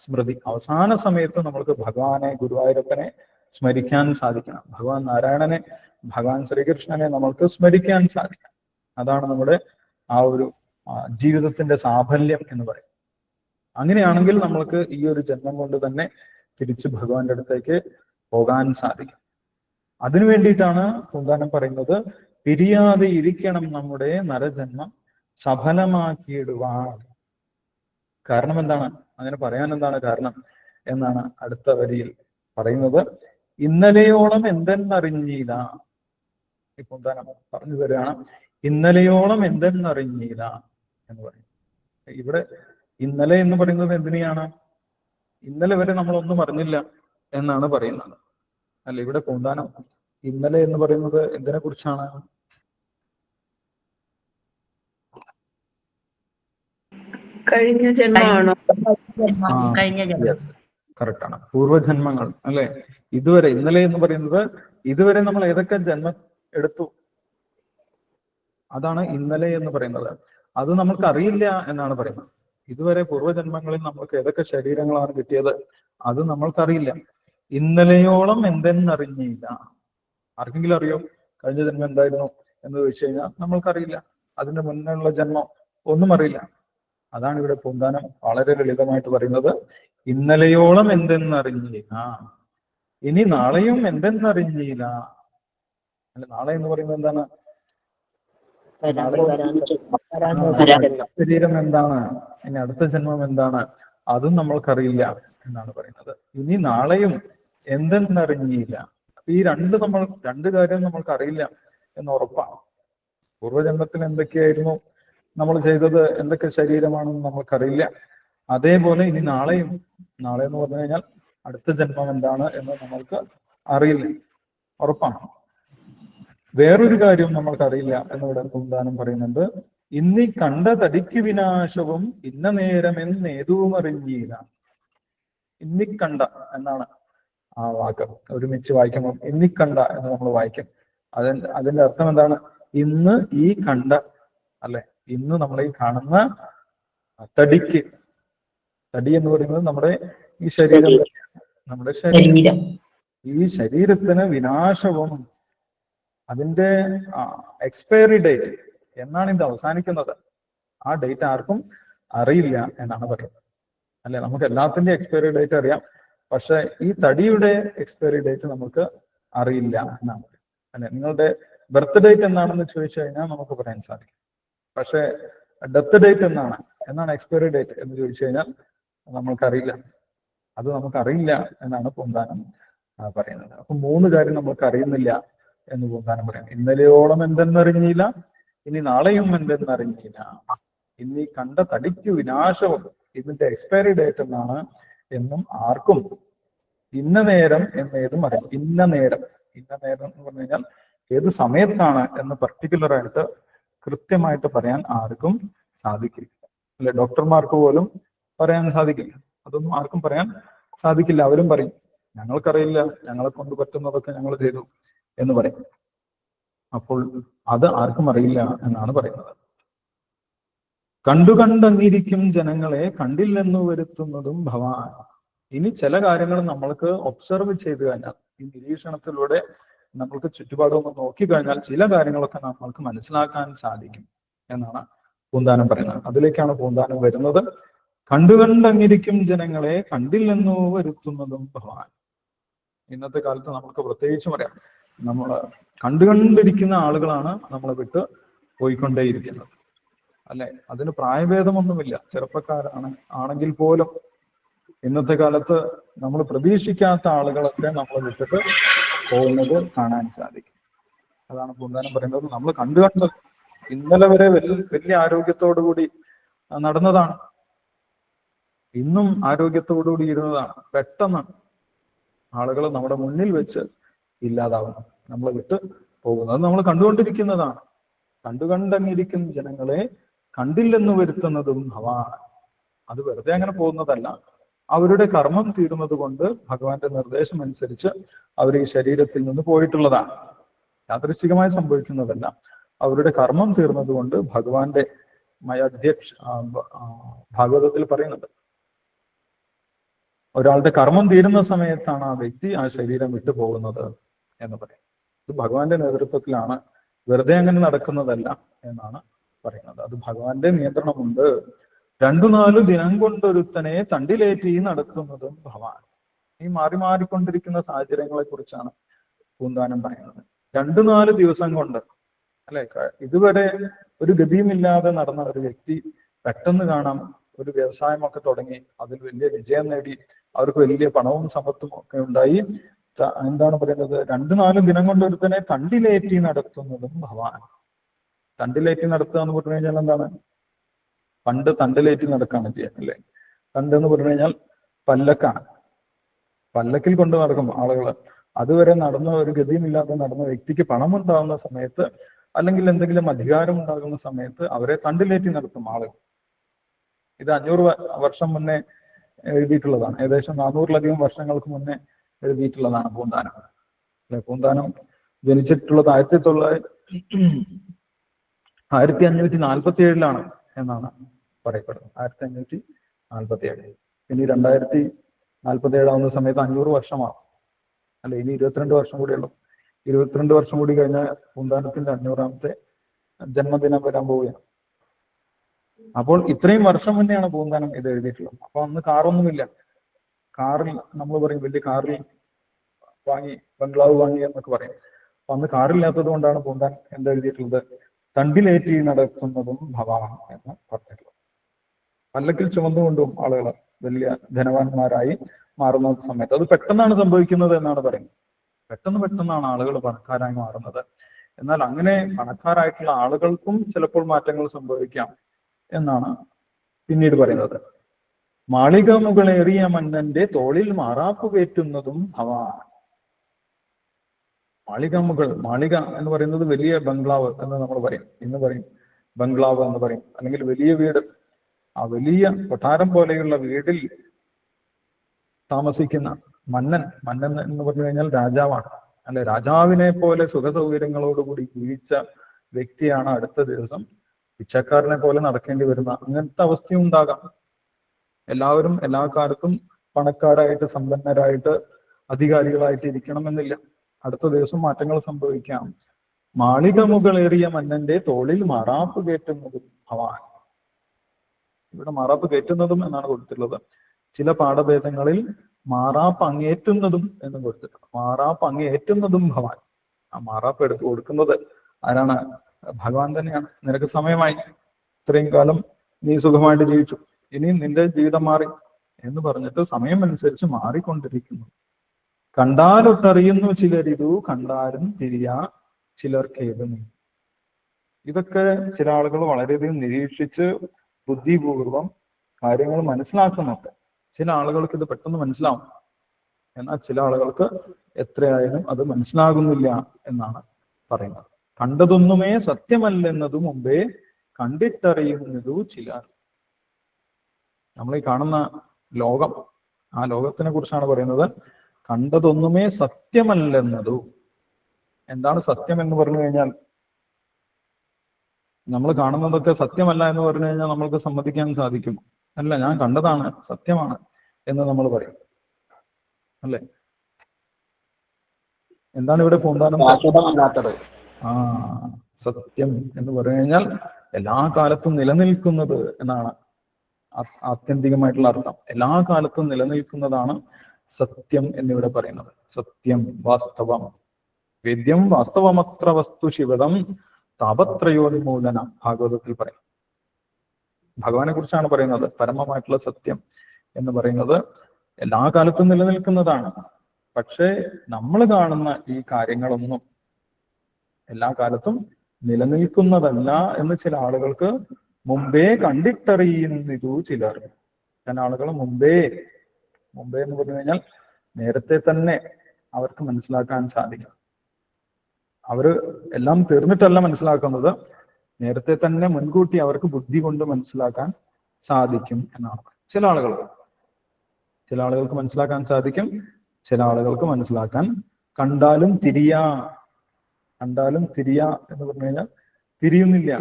സ്മൃതി. അവസാന സമയത്ത് നമ്മൾക്ക് ഭഗവാനെ, ഗുരുവായൂരപ്പനെ സ്മരിക്കാൻ സാധിക്കണം. ഭഗവാൻ നാരായണനെ, ഭഗവാൻ ശ്രീകൃഷ്ണനെ നമ്മൾക്ക് സ്മരിക്കാൻ സാധിക്കണം. അതാണ് നമ്മുടെ ആ ഒരു ജീവിതത്തിന്റെ സാഫല്യം എന്ന് പറയും. അങ്ങനെയാണെങ്കിൽ നമ്മൾക്ക് ഈ ഒരു ജന്മം കൊണ്ട് തന്നെ തിരിച്ച് ഭഗവാന്റെ അടുത്തേക്ക് പോകാൻ സാധിക്കും. അതിനു വേണ്ടിയിട്ടാണ് പൂന്താനം പറയുന്നത്, പിരിയാതെ ഇരിക്കണം നമ്മുടെ നരജന്മം സഫലമാക്കിയിടുവാൻ. കാരണം എന്താണ്? അങ്ങനെ പറയാൻ എന്താണ് കാരണം എന്നാണ് അടുത്ത വരിയിൽ പറയുന്നത്. ഇന്നലെയോളം എന്തെന്നറിഞ്ഞില്ല. ഈ പൂന്താനം പറഞ്ഞു തരികയാണ്, ഇന്നലെയോളം എന്തെന്നറിഞ്ഞില്ല എന്ന് പറയും. ഇവിടെ ഇന്നലെ എന്ന് പറയുന്നത് എന്തിനെയാണ്? ഇന്നലെ വരെ നമ്മളൊന്നും അറിഞ്ഞില്ല എന്നാണ് പറയുന്നത്, അല്ല. ഇവിടെ പൂന്താനം ഇന്നലെ എന്ന് പറയുന്നത് എന്തിനെ കുറിച്ചാണ്? കഴിഞ്ഞ ജന്മമാണോ? കറക്റ്റ് ആണ്, പൂർവ്വജന്മങ്ങൾ, അല്ലെ. ഇതുവരെ, ഇന്നലെ എന്ന് പറയുന്നത് ഇതുവരെ നമ്മൾ ഏതൊക്കെ ജന്മം എടുത്തു, അതാണ് ഇന്നലെ എന്ന് പറയുന്നത്. അത് നമ്മൾക്ക് അറിയില്ല എന്നാണ് പറയുന്നത്. ഇതുവരെ പൂർവ്വജന്മങ്ങളിൽ നമ്മൾക്ക് ഏതൊക്കെ ശരീരങ്ങളാണ് കിട്ടിയത്, അത് നമ്മൾക്കറിയില്ല. ഇന്നലെയോളം എന്തെന്നറിഞ്ഞില്ല. ആർക്കെങ്കിലും അറിയോ കഴിഞ്ഞ ജന്മം എന്തായിരുന്നു എന്ന് ചോദിച്ചു കഴിഞ്ഞാൽ നമ്മൾക്കറിയില്ല. അതിന്റെ മുന്നുള്ള ജന്മം ഒന്നും അറിയില്ല. അതാണ് ഇവിടെ പൂന്താനം വളരെ ലളിതമായിട്ട് പറയുന്നത്. ഇന്നലെയോളം എന്തെന്നറിഞ്ഞില്ല, ഇനി നാളെയും എന്തെന്നറിഞ്ഞില്ല. അല്ല, നാളെ എന്ന് പറയുന്നത് എന്താണ്? ശരീരം എന്താണ്, ഇനി അടുത്ത ജന്മം എന്താണ്, അതും നമ്മൾക്കറിയില്ല എന്നാണ് പറയുന്നത്. ഇനി നാളെയും എന്തെന്നറിഞ്ഞില്ല. ഈ രണ്ട് കാര്യം നമ്മൾക്ക് അറിയില്ല എന്ന് ഉറപ്പാണ്. പൂർവ്വജന്മത്തിൽ എന്തൊക്കെയായിരുന്നു നമ്മൾ ചെയ്തത്, എന്തൊക്കെ ശരീരമാണെന്ന് നമ്മൾക്കറിയില്ല. അതേപോലെ ഇനി നാളെയും, നാളെ എന്ന് പറഞ്ഞു കഴിഞ്ഞാൽ അടുത്ത ജന്മം എന്താണ് എന്ന് നമ്മൾക്ക് അറിയില്ല, ഉറപ്പാണ്. വേറൊരു കാര്യം നമ്മൾക്കറിയില്ല എന്നിവിടെ പൂന്താനം പറയുന്നുണ്ട്. ഇന്നീ കണ്ട തടിക്ക് വിനാശവും ഇന്ന നേരമെന്നേതും അറിഞ്ഞീല. ഇന്നിക്കണ്ട എന്നാണ് ആ വാക്ക്. ഒരുമിച്ച് വായിക്കുമ്പോൾ ഇന്നിക്കണ്ട എന്ന് നമ്മൾ വായിക്കും. അതിന്റെ അർത്ഥം എന്താണ്? ഇന്ന് ഈ കണ്ട, അല്ലെ, ഇന്ന് നമ്മൾ ഈ കാണുന്ന തടിക്ക്, തടി എന്ന് പറയുന്നത് നമ്മുടെ ഈ ശരീരം, നമ്മുടെ ശരീരം, ഈ ശരീരത്തിന് വിനാശവും അതിന്റെ എക്സ്പയറി ഡേറ്റ് എന്നാണ് ഇത് അവസാനിക്കുന്നത്, ആ ഡേറ്റ് ആർക്കും അറിയില്ല എന്നാണ് പറയുന്നത്. അല്ലെ, നമുക്ക് എല്ലാത്തിന്റെ എക്സ്പയറി ഡേറ്റ് അറിയാം, പക്ഷെ ഈ തടിയുടെ എക്സ്പയറി ഡേറ്റ് നമുക്ക് അറിയില്ല എന്നാണ്. അല്ലെ, നിങ്ങളുടെ ബർത്ത് ഡേറ്റ് എന്നാണെന്ന് ചോദിച്ചു കഴിഞ്ഞാൽ നമുക്ക് പറയാൻ സാധിക്കും. പക്ഷെ ഡെത്ത് ഡേറ്റ് എന്നാണ് എക്സ്പയറി ഡേറ്റ് എന്ന് ചോദിച്ചു കഴിഞ്ഞാൽ നമ്മൾക്കറിയില്ല. അത് നമുക്കറിയില്ല എന്നാണ് പൂന്താനം പറയുന്നത്. അപ്പൊ 3 കാര്യം നമുക്ക് അറിയുന്നില്ല എന്ന് പൂന്താനം പറയാം. ഇന്നലെയോളം എന്തെന്നറിഞ്ഞില്ല, ഇനി നാളെയും എന്തെന്നറിഞ്ഞില്ല. ഇനി കണ്ട തടിക്ക് വിനാശവും ഇതിന്റെ എക്സ്പയറി ഡേറ്റ് എന്നാണ് എന്നും ആർക്കും ഇന്ന നേരം എന്നേതും അറിയാം. ഇന്ന നേരം എന്ന് പറഞ്ഞു കഴിഞ്ഞാൽ ഏത് സമയത്താണ് എന്ന് പർട്ടിക്കുലർ ആയിട്ട് കൃത്യമായിട്ട് പറയാൻ ആർക്കും സാധിക്കില്ല. അല്ലെ, ഡോക്ടർമാർക്ക് പോലും പറയാൻ സാധിക്കില്ല. അതൊന്നും ആർക്കും പറയാൻ സാധിക്കില്ല. അവരും പറയും ഞങ്ങൾക്കറിയില്ല, ഞങ്ങളെ കൊണ്ട് പറ്റുന്നതൊക്കെ ഞങ്ങൾ ചെയ്തു എന്ന് പറയും. അപ്പോൾ അത് ആർക്കും അറിയില്ല എന്നാണ് പറയുന്നത്. കണ്ടങ്ങിരിക്കും ജനങ്ങളെ കണ്ടില്ലെന്നു വരുത്തുന്നതും ഭവാൻ. ഇനി ചില കാര്യങ്ങൾ നമ്മൾക്ക് ഒബ്സർവ് ചെയ്തു കഴിഞ്ഞാൽ, ഈ നിരീക്ഷണത്തിലൂടെ നമ്മൾക്ക് ചുറ്റുപാടൊന്ന് നോക്കിക്കഴിഞ്ഞാൽ ചില കാര്യങ്ങളൊക്കെ നമ്മൾക്ക് മനസ്സിലാക്കാൻ സാധിക്കും എന്നാണ് പൂന്താനം പറയുന്നത്. അതിലേക്കാണ് പൂന്താനം വരുന്നത്. കണ്ടങ്ങിരിക്കും ജനങ്ങളെ കണ്ടില്ലെന്നു വരുത്തുന്നതും ഭവാൻ. ഇന്നത്തെ കാലത്ത് നമുക്ക് പ്രത്യേകിച്ചും അറിയാം, നമ്മൾ കണ്ടിരിക്കുന്ന ആളുകളാണ് നമ്മളെ വിട്ട് പോയിക്കൊണ്ടേയിരിക്കുന്നത്. അല്ലെ, അതിന് പ്രായഭേദമൊന്നുമില്ല. ആണെങ്കിൽ പോലും ഇന്നത്തെ കാലത്ത് നമ്മൾ പ്രതീക്ഷിക്കാത്ത ആളുകളൊക്കെ നമ്മളെ വിട്ടിട്ട് പോകുന്നത് കാണാൻ സാധിക്കും. അതാണ് പൂന്താനം പറയുന്നത്. നമ്മൾ കണ്ടു ഇന്നലെ വരെ വലിയ ആരോഗ്യത്തോടുകൂടി നടന്നതാണ്, ഇന്നും ആരോഗ്യത്തോടുകൂടി ഇരുന്നതാണ്. പെട്ടെന്ന് ആളുകൾ നമ്മുടെ മുന്നിൽ വെച്ച് ഇല്ലാതാവുന്നു, നമ്മളെ വിട്ട് പോകുന്നത് നമ്മൾ കണ്ടുകൊണ്ടിരിക്കുന്നതാണ്. കണ്ടിരിക്കുന്ന ജനങ്ങളെ കണ്ടില്ലെന്ന് വരുത്തുന്നതും ഭവാൻ. അത് വെറുതെ അങ്ങനെ പോകുന്നതല്ല, അവരുടെ കർമ്മം തീരുന്നത് കൊണ്ട് ഭഗവാന്റെ നിർദ്ദേശം അനുസരിച്ച് അവർ ഈ ശരീരത്തിൽ നിന്ന് പോയിട്ടുള്ളതാണ്. യാദൃശ്ചികമായി സംഭവിക്കുന്നതല്ല. അവരുടെ കർമ്മം തീർന്നത് കൊണ്ട് ഭഗവാന്റെ ഭാഗവതത്തിൽ പറയുന്നുണ്ട്, ഒരാളുടെ കർമ്മം തീരുന്ന സമയത്താണ് ആ വ്യക്തി ആ ശരീരം വിട്ടു പോകുന്നത് എന്ന് പറയും. ഇത് ഭഗവാന്റെ നേതൃത്വത്തിലാണ്, വെറുതെ അങ്ങനെ നടക്കുന്നതല്ല എന്നാണ് പറയുന്നത്. അത് ഭഗവാന്റെ നിയന്ത്രണമുണ്ട്. 2-4 ദിനം കൊണ്ടൊരുത്തനെ തണ്ടിലേറ്റി നടത്തുന്നതും ഭഗവാൻ. ഈ മാറിക്കൊണ്ടിരിക്കുന്ന സാഹചര്യങ്ങളെ കുറിച്ചാണ് പൂന്താനം പറയുന്നത്. 2-4 ദിവസം കൊണ്ട്, അല്ലെ, ഇതുവരെ ഒരു ഗതിയുമില്ലാതെ നടന്ന ഒരു വ്യക്തി പെട്ടെന്ന് കാണാം ഒരു വ്യവസായമൊക്കെ തുടങ്ങി, അതിൽ വലിയ വിജയം നേടി, അവർക്ക് വലിയ പണവും സമ്പത്തും ഒക്കെ ഉണ്ടായി. എന്താണ് പറയുന്നത്? 2-4 ദിനം കൊണ്ട് ഒരുത്തനെ തണ്ടിലേറ്റി നടത്തുന്നതും ഭഗവാൻ. തണ്ടിലേറ്റി നടത്തുക എന്ന് പറഞ്ഞു കഴിഞ്ഞാൽ എന്താണ്? പണ്ട് തണ്ടിലേറ്റി നടക്കുകയാണ് ചെയ്യാൻ, അല്ലേ? തണ്ട് എന്ന് പറഞ്ഞു കഴിഞ്ഞാൽ പല്ലക്കാണ്. പല്ലക്കിൽ കൊണ്ട് നടക്കും ആളുകൾ. അതുവരെ നടന്ന ഒരു ഗതിയുമില്ലാതെ നടന്ന വ്യക്തിക്ക് പണമുണ്ടാകുന്ന സമയത്ത്, അല്ലെങ്കിൽ എന്തെങ്കിലും അധികാരം ഉണ്ടാകുന്ന സമയത്ത് അവരെ തണ്ടിലേറ്റി നടത്തും ആളുകൾ. ഇത് 500 വർഷം മുന്നേ എഴുതിയിട്ടുള്ളതാണ്. ഏകദേശം 400-ലധികം വർഷങ്ങൾക്ക് മുന്നേ എഴുതിയിട്ടുള്ളതാണ് പൂന്താനം. അല്ലെ, പൂന്താനം ജനിച്ചിട്ടുള്ളത് 1547 എന്നാണ് പറയപ്പെടുന്നത്. 1547. ഇനി 2047 ആവുന്ന സമയത്ത് 500 വർഷമാവും. അല്ലെ, ഇനി 22 വർഷം കൂടിയുള്ളൂ. 22 വർഷം കൂടി കഴിഞ്ഞാൽ പൂന്താനത്തിന്റെ 500ാമത്തെ ജന്മദിനം വരാൻ പോവുകയാണ്. അപ്പോൾ ഇത്രയും വർഷം മുന്നെയാണ് പൂന്താനം ഇത് എഴുതിയിട്ടുള്ളത്. അപ്പൊ അന്ന് കാറൊന്നുമില്ല. കാറിൽ നമ്മൾ പറയും വലിയ കാറിൽ വാങ്ങി, ബംഗ്ലാവ് വാങ്ങി എന്നൊക്കെ പറയും. അപ്പൊ അന്ന് കാറില്ലാത്തത് കൊണ്ടാണ് പൂന്താൻ എന്തെഴുതിയിട്ടുള്ളത്? തണ്ടിലേറ്റി നടത്തുന്നതും ഭവാൻ എന്ന് പറഞ്ഞിട്ടുള്ളത്. പല്ലക്കിൽ ചുമന്നുകൊണ്ടും ആളുകൾ വലിയ ധനവാന്മാരായി മാറുന്ന സമയത്ത് അത് പെട്ടെന്നാണ് സംഭവിക്കുന്നത് എന്നാണ് പറയുന്നത്. പെട്ടെന്നാണ് ആളുകൾ പണക്കാരായി മാറുന്നത്. എന്നാൽ അങ്ങനെ പണക്കാരായിട്ടുള്ള ആളുകൾക്കും ചിലപ്പോൾ മാറ്റങ്ങൾ സംഭവിക്കാം എന്നാണ് പിന്നീട് പറയുന്നത്. മാളിക മുകളേറിയ മന്നന്റെ തോളിൽ മാറാപ്പ് കയറ്റുന്നതും ഭവാൻ. മാളികമുകൾ, മാളിക എന്ന് പറയുന്നത് വലിയ ബംഗ്ലാവ് എന്ന് നമ്മൾ പറയും, ഇന്ന് പറയും ബംഗ്ലാവ് എന്ന് പറയും, അല്ലെങ്കിൽ വലിയ വീട്. ആ വലിയ കൊട്ടാരം പോലെയുള്ള വീടിൽ താമസിക്കുന്ന മന്നൻ, മന്നൻ എന്ന് പറഞ്ഞു കഴിഞ്ഞാൽ രാജാവാണ്, അല്ലെ? രാജാവിനെ പോലെ സുഖ സൗകര്യങ്ങളോടുകൂടി ജീവിച്ച വ്യക്തിയാണ് അടുത്ത ദിവസം പിച്ചക്കാരനെ പോലെ നടക്കേണ്ടി വരുന്ന അങ്ങനത്തെ അവസ്ഥയും ഉണ്ടാകാം. എല്ലാവരും എല്ലാ കാലത്തും പണക്കാരായിട്ട് സമ്പന്നരായിട്ട് അധികാരികളായിട്ട് ഇരിക്കണമെന്നില്ല. അടുത്ത ദിവസം മാറ്റങ്ങൾ സംഭവിക്കാം. മാളിക മുകളേറിയ മന്നന്റെ തോളിൽ മാറാപ്പ് കയറ്റുന്നതും ഭവാൻ. ഇവിടെ മാറാപ്പ് കയറ്റുന്നതും എന്നാണ് കൊടുത്തിട്ടുള്ളത്. ചില പാഠഭേദങ്ങളിൽ മാറാപ്പ് അങ്ങേറ്റുന്നതും എന്ന് കൊടുത്തിട്ടുണ്ട്. മാറാപ്പ് അങ്ങേറ്റുന്നതും ഭവാൻ. ആ മാറാപ്പ് എടുത്ത് കൊടുക്കുന്നത് ആരാണ്? ഭഗവാൻ തന്നെയാണ്. നിനക്ക് സമയമായി, ഇത്രയും കാലം നീ സുഖമായിട്ട് ജീവിച്ചു, ഇനിയും നിന്റെ ജീവിതം മാറി എന്ന് പറഞ്ഞിട്ട് സമയം അനുസരിച്ച് മാറിക്കൊണ്ടിരിക്കുന്നു. കണ്ടാലൊട്ടറിയുന്നു ചിലരിതു, കണ്ടാലും തിരിയാ ചിലർക്കേത് നീ. ഇതൊക്കെ ചില ആളുകൾ വളരെയധികം നിരീക്ഷിച്ച് ബുദ്ധിപൂർവം കാര്യങ്ങൾ മനസ്സിലാക്കുന്നുണ്ട്. ചില ആളുകൾക്ക് ഇത് പെട്ടെന്ന് മനസ്സിലാവും, എന്നാൽ ചില ആളുകൾക്ക് എത്രയായാലും അത് മനസ്സിലാകുന്നില്ല എന്നാണ് പറയുന്നത്. കണ്ടതൊന്നുമേ സത്യമല്ലെന്നതു മുമ്പേ കണ്ടിട്ടറിയുന്നതു ചിലർ. നമ്മൾ ഈ കാണുന്ന ലോകം, ആ ലോകത്തിനെ കുറിച്ചാണ് പറയുന്നത്. കണ്ടതൊന്നുമേ സത്യമല്ലെന്നതു. എന്താണ് സത്യം എന്ന് പറഞ്ഞു കഴിഞ്ഞാൽ, നമ്മൾ കാണുന്നതൊക്കെ സത്യമല്ല എന്ന് പറഞ്ഞു കഴിഞ്ഞാൽ നമ്മൾക്ക് സമ്മതിക്കാൻ സാധിക്കും? അല്ല, ഞാൻ കണ്ടതാണ് സത്യമാണ് എന്ന് നമ്മൾ പറയും, അല്ലെ? എന്താണ് ഇവിടെ പൂന്താനം? സത്യം എന്ന് പറഞ്ഞു കഴിഞ്ഞാൽ എല്ലാ കാലത്തും നിലനിൽക്കുന്നത് എന്നാണ് ആത്യന്തികമായിട്ടുള്ള അർത്ഥം. എല്ലാ കാലത്തും നിലനിൽക്കുന്നതാണ് സത്യം എന്നിവിടെ പറയുന്നത്. സത്യം, വാസ്തവം, വേദ്യം വാസ്തവമത്ര വസ്തു ശിവതം താപത്രയോന്മൂലന. ഭാഗവതത്തിൽ പറയും. ഭഗവാനെ കുറിച്ചാണ് പറയുന്നത്. പരമമായിട്ടുള്ള സത്യം എന്ന് പറയുന്നത് എല്ലാ കാലത്തും നിലനിൽക്കുന്നതാണ്. പക്ഷേ നമ്മൾ കാണുന്ന ഈ കാര്യങ്ങളൊന്നും എല്ലാ കാലത്തും നിലനിൽക്കുന്നതല്ല എന്ന് ചില ആളുകൾക്ക് മുമ്പേ കണ്ടിട്ടറിയുന്നിതു ചിലർ. ചില ആളുകൾ മുമ്പേ എന്ന് പറഞ്ഞു കഴിഞ്ഞാൽ നേരത്തെ തന്നെ അവർക്ക് മനസ്സിലാക്കാൻ സാധിക്കും. അവര് എല്ലാം തീർന്നിട്ടല്ല മനസ്സിലാക്കുന്നത്, നേരത്തെ തന്നെ മുൻകൂട്ടി അവർക്ക് ബുദ്ധി കൊണ്ട് മനസ്സിലാക്കാൻ സാധിക്കും എന്നാണ്. ചില ആളുകൾക്ക് മനസ്സിലാക്കാൻ സാധിക്കും, ചില ആളുകൾക്ക് മനസ്സിലാക്കാൻ കണ്ടാലും തിരിയാ എന്ന് പറഞ്ഞു കഴിഞ്ഞാൽ തിരിയുന്നില്ല.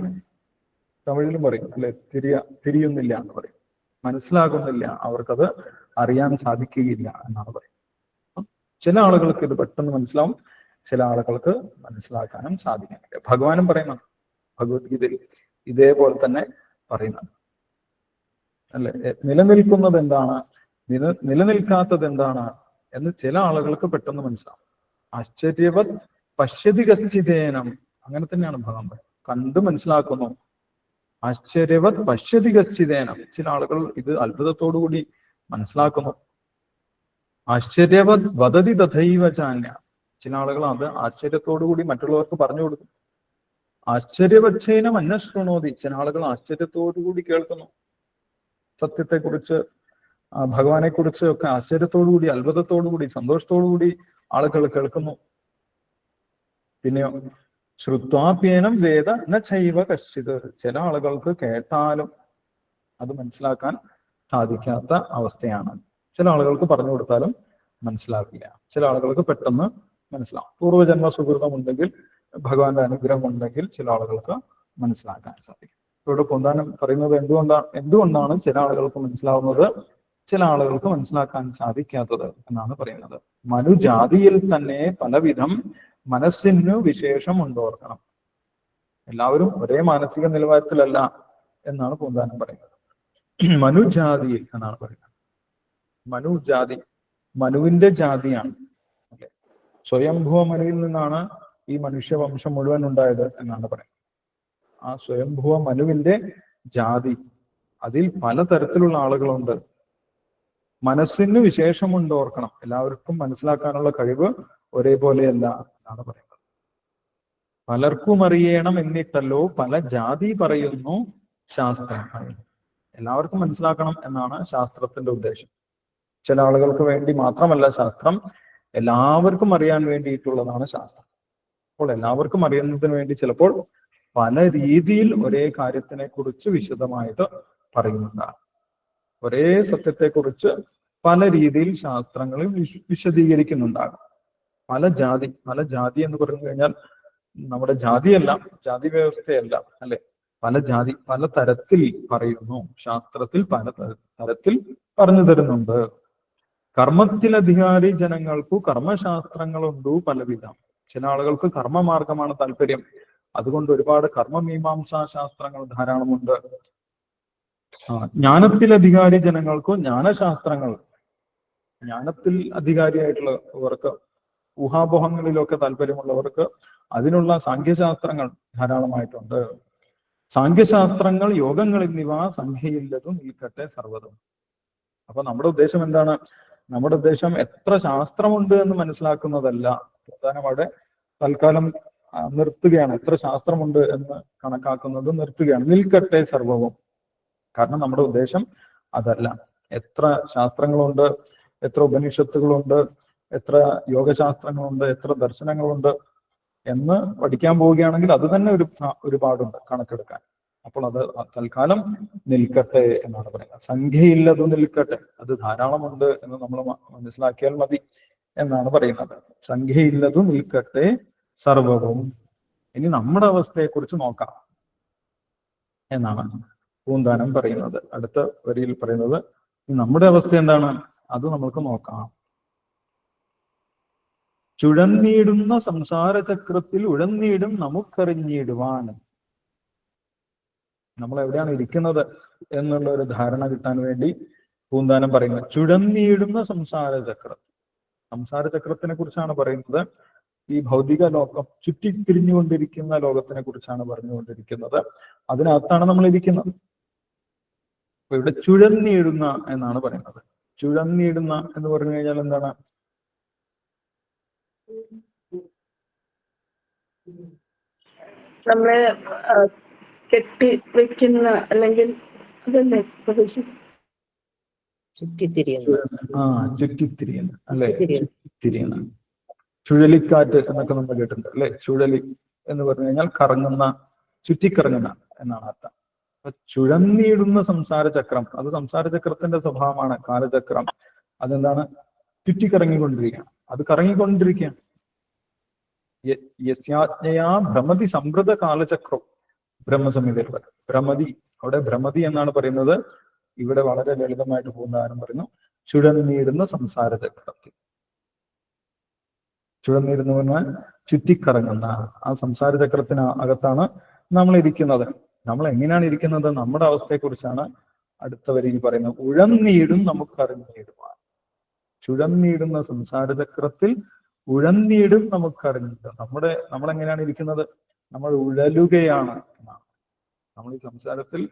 തമിഴിലും പറയും, അല്ലെ? തിരിയുന്നില്ല എന്ന് പറയും. മനസ്സിലാകുന്നില്ല, അവർക്കത് അറിയാൻ സാധിക്കുകയില്ല എന്നാണ് പറയുന്നത്. ചില ആളുകൾക്ക് ഇത് പെട്ടെന്ന് മനസ്സിലാവും, ചില ആളുകൾക്ക് മനസ്സിലാക്കാനും സാധിക്കുന്നില്ല. ഭഗവാനും പറയുന്നുണ്ട് ഭഗവത്ഗീതയിൽ ഇതേപോലെ തന്നെ പറയുന്നത്, അല്ലെ? നിലനിൽക്കുന്നത് എന്താണ്, നിലനിൽക്കാത്തത് എന്താണ് എന്ന് ചില ആളുകൾക്ക് പെട്ടെന്ന് മനസ്സിലാവും. ആശ്ചര്യവത് പശ്യതി കശ്ചിതേനം. അങ്ങനെ തന്നെയാണ് ഭഗവാൻ പറയുന്നത്. കണ്ടു മനസ്സിലാക്കുന്നു. ആശ്ചര്യവത് പശ്യതി കശ്ചിതേനം. ചില ആളുകൾ ഇത് അത്ഭുതത്തോടുകൂടി മനസ്സിലാക്കുന്നു. ആശ്ചര്യവത് വദതി തഥൈവ ചാന്യ. ചില ആളുകൾ അത് ആശ്ചര്യത്തോടുകൂടി മറ്റുള്ളവർക്ക് പറഞ്ഞു കൊടുക്കും. ആശ്ചര്യവച്ഛേനം അന്യശൃണോതി. ചില ആളുകൾ ആശ്ചര്യത്തോടുകൂടി കേൾക്കുന്നു. സത്യത്തെക്കുറിച്ച്, ഭഗവാനെ കുറിച്ച് ഒക്കെ ആശ്ചര്യത്തോടുകൂടി, അത്ഭുതത്തോടുകൂടി, സന്തോഷത്തോടുകൂടി ആളുകൾ കേൾക്കുന്നു. പിന്നെയോ ശ്രുത്വാപ്യേനം വേദ ന ചൈവ കശ്ചിത്. ചില ആളുകൾക്ക് കേട്ടാലും അത് മനസ്സിലാക്കാൻ സാധിക്കാത്ത അവസ്ഥയാണ്. ചില ആളുകൾക്ക് പറഞ്ഞു കൊടുത്താലും മനസ്സിലാക്കില്ല. ചില ആളുകൾക്ക് പെട്ടെന്ന് മനസ്സിലാവും. പൂർവ്വജന്മ സുഹൃതം ഉണ്ടെങ്കിൽ, ഭഗവാന്റെ അനുഗ്രഹം ഉണ്ടെങ്കിൽ ചില ആളുകൾക്ക് മനസ്സിലാക്കാൻ സാധിക്കും. ഇവിടെ പൊന്താനം പറയുന്നത് എന്തുകൊണ്ടാണ് ചില ആളുകൾക്ക് മനസ്സിലാവുന്നത്, ചില ആളുകൾക്ക് മനസ്സിലാക്കാൻ സാധിക്കാത്തത് എന്നാണ് പറയുന്നത്. മനുജാതിയിൽ തന്നെ പലവിധം മനസ്സിന് വിശേഷം ഉണ്ടോർക്കണം. എല്ലാവരും ഒരേ മാനസിക നിലവാരത്തിലല്ല എന്നാണ് പൂന്താനം പറയുന്നത്. മനുജാതിയിൽ എന്നാണ് പറയുന്നത്. മനുജാതി മനുവിന്റെ ജാതിയാണ്. സ്വയംഭുവ മനുവിൽ നിന്നാണ് ഈ മനുഷ്യവംശം മുഴുവൻ ഉണ്ടായത് എന്നാണ് പറയുന്നത്. ആ സ്വയംഭുവ മനുവിന്റെ ജാതി, അതിൽ പലതരത്തിലുള്ള ആളുകളുണ്ട്. മനസ്സിന് വിശേഷമുണ്ട് ഓർക്കണം. എല്ലാവർക്കും മനസ്സിലാക്കാനുള്ള കഴിവ് ഒരേപോലെയല്ല എന്നാണ് പറയുന്നത്. പലർക്കും അറിയണം എന്നിട്ടല്ലോ പല ജാതി പറയുന്നു ശാസ്ത്രം. എല്ലാവർക്കും മനസ്സിലാക്കണം എന്നാണ് ശാസ്ത്രത്തിന്റെ ഉദ്ദേശം. ചില ആളുകൾക്ക് വേണ്ടി മാത്രമല്ല ശാസ്ത്രം, എല്ലാവർക്കും അറിയാൻ വേണ്ടിയിട്ടുള്ളതാണ് ശാസ്ത്രം. അപ്പോൾ എല്ലാവർക്കും അറിയുന്നതിന് വേണ്ടി ചിലപ്പോൾ പല രീതിയിൽ ഒരേ കാര്യത്തിനെ കുറിച്ച് വിശദമായിട്ട് പറയുന്നുണ്ടാകും. ഒരേ സത്യത്തെക്കുറിച്ച് പല രീതിയിൽ ശാസ്ത്രങ്ങളിൽ വിശദീകരിക്കുന്നുണ്ടാകും. പല ജാതി എന്ന് പറഞ്ഞു കഴിഞ്ഞാൽ നമ്മുടെ ജാതിയല്ല, ജാതി വ്യവസ്ഥയല്ല, അല്ലെ? പല ജാതി പല തരത്തിൽ പറയുന്നു, ശാസ്ത്രത്തിൽ പല തരത്തിൽ പറഞ്ഞു തരുന്നുണ്ട്. കർമ്മത്തിൽ അധികാരി ജനങ്ങൾക്കു കർമ്മശാസ്ത്രങ്ങളുണ്ടു പലവിധം. ചില ആളുകൾക്ക് കർമ്മമാർഗമാണ് താല്പര്യം, അതുകൊണ്ട് ഒരുപാട് കർമ്മമീമാംസാ ശാസ്ത്രങ്ങൾ ധാരാളമുണ്ട്. ജ്ഞാനത്തിൽ അധികാരി ജനങ്ങൾക്കു ജ്ഞാനശാസ്ത്രങ്ങൾ, ജ്ഞാനത്തിൽ അധികാരിയായിട്ടുള്ളവർക്ക്, ഊഹാപോഹങ്ങളിലൊക്കെ താല്പര്യമുള്ളവർക്ക് അതിനുള്ള സാഖ്യശാസ്ത്രങ്ങൾ ധാരാളമായിട്ടുണ്ട്. സാഖ്യശാസ്ത്രങ്ങൾ, യോഗങ്ങൾ എന്നിവ സംഖ്യയില്ലതും നിൽക്കട്ടെ സർവ്വതും. അപ്പൊ നമ്മുടെ ഉദ്ദേശം എന്താണ്? നമ്മുടെ ഉദ്ദേശം എത്ര ശാസ്ത്രമുണ്ട് എന്ന് മനസ്സിലാക്കുന്നതല്ല. പ്രധാനം അവിടെ തൽക്കാലം നിർത്തുകയാണ്. എത്ര ശാസ്ത്രമുണ്ട് എന്ന് കണക്കാക്കുന്നത് നിർത്തുകയാണ്. നിൽക്കട്ടെ സർവവും. കാരണം നമ്മുടെ ഉദ്ദേശം അതല്ല. എത്ര ശാസ്ത്രങ്ങളുണ്ട്, എത്ര ഉപനിഷത്തുകളുണ്ട്, എത്ര യോഗശാസ്ത്രങ്ങളുണ്ട്, എത്ര ദർശനങ്ങളുണ്ട് എന്ന് പഠിക്കാൻ പോവുകയാണെങ്കിൽ അത് തന്നെ ഒരുപാടുണ്ട് കണക്കെടുക്കാൻ. അപ്പോൾ അത് തൽക്കാലം നിൽക്കട്ടെ എന്നാണ് പറയുന്നത്. സംഖ്യയില്ലത് നിൽക്കട്ടെ, അത് ധാരാളമുണ്ട് എന്ന് നമ്മൾ മനസ്സിലാക്കിയാൽ മതി എന്നാണ് പറയുന്നത്. സംഖ്യയില്ലത് നിൽക്കട്ടെ സർവവും. ഇനി നമ്മുടെ അവസ്ഥയെക്കുറിച്ച് നോക്കാം എന്നാണ് പൂന്താനം പറയുന്നത്. അടുത്ത വരിയിൽ പറയുന്നത് നമ്മുടെ അവസ്ഥ എന്താണ് അത് നമുക്ക് നോക്കാം. ചുഴന്നീടുന്ന സംസാര ചക്രത്തിൽ ഉഴന്നീടും നമുക്കറിഞ്ഞിടുവാൻ. നമ്മൾ എവിടെയാണ് ഇരിക്കുന്നത് എന്നുള്ള ഒരു ധാരണ കിട്ടാൻ വേണ്ടി പൂന്താനം പറയുന്നത് ചുഴന്നീടുന്ന സംസാര ചക്രം. സംസാര ചക്രത്തിനെ കുറിച്ചാണ് പറയുന്നത്. ഈ ഭൗതിക ലോകം ചുറ്റിത്തിരിഞ്ഞുകൊണ്ടിരിക്കുന്ന ലോകത്തിനെ കുറിച്ചാണ് പറഞ്ഞുകൊണ്ടിരിക്കുന്നത്. അതിനകത്താണ് നമ്മൾ ഇരിക്കുന്നത്. അപ്പൊ ഇവിടെ ചുഴന്നീടുന്ന എന്നാണ് പറയുന്നത്. ചുഴന്നീടുന്ന എന്ന് പറഞ്ഞു കഴിഞ്ഞാൽ എന്താണ്? നമ്മളെ കെട്ടി വെക്കുന്ന, അല്ലെങ്കിൽ അതല്ലേ ചുറ്റിത്തിരിയുന്ന അല്ലെ? ചുറ്റിത്തിരിയുന്ന ചുഴലിക്കാറ്റ് എന്നൊക്കെ നമ്മൾ കേട്ടിട്ടുണ്ട് അല്ലെ? ചുഴലി എന്ന് പറഞ്ഞു കഴിഞ്ഞാൽ കറങ്ങുന്ന, ചുറ്റിക്കറങ്ങുന്ന എന്നാണ് അർത്ഥം. അപ്പൊ ചുഴന്നീടുന്ന സംസാര ചക്രം, അത് സംസാര ചക്രത്തിന്റെ സ്വഭാവമാണ്. കാലചക്രം അതെന്താണ്? ചുറ്റിക്കറങ്ങിക്കൊണ്ടിരിക്കുകയാണ്. അത് കറങ്ങിക്കൊണ്ടിരിക്കുകയാണ്. യസ്യാജ്ഞയാ ഭ്രമതി സംവൃത കാലചക്രം. ബ്രഹ്മസംഹിതയിൽ ഭ്രമതി, അവിടെ ഭ്രമതി എന്നാണ് പറയുന്നത്. ഇവിടെ വളരെ ലളിതമായിട്ട് പൂന്താനം പറയുന്നു ചുഴന്നീടുന്ന സംസാര ചക്രത്തിൽ. ചുഴന്നീടുന്ന പറഞ്ഞാൽ ചുറ്റിക്കറങ്ങുന്ന ആ സംസാര ചക്രത്തിന് അകത്താണ് നമ്മൾ ഇരിക്കുന്നത്. നമ്മൾ എങ്ങനെയാണ് ഇരിക്കുന്നത്? നമ്മുടെ അവസ്ഥയെക്കുറിച്ചാണ് അടുത്ത വരിയിൽ പറയുന്നത്. ഉഴന്നീടും നമുക്കറിഞ്ഞിടുവാൻ. ചുഴന്നീടുന്ന സംസാര ചക്രത്തിൽ ഉഴന്നീടും നമുക്കറിഞ്ഞിട്ട്. നമ്മളെങ്ങനെയാണ് ഇരിക്കുന്നത്? നമ്മൾ ഉഴലുകയാണ് എന്നാണ്. നമ്മൾ ഈ സംസാരത്തിൽ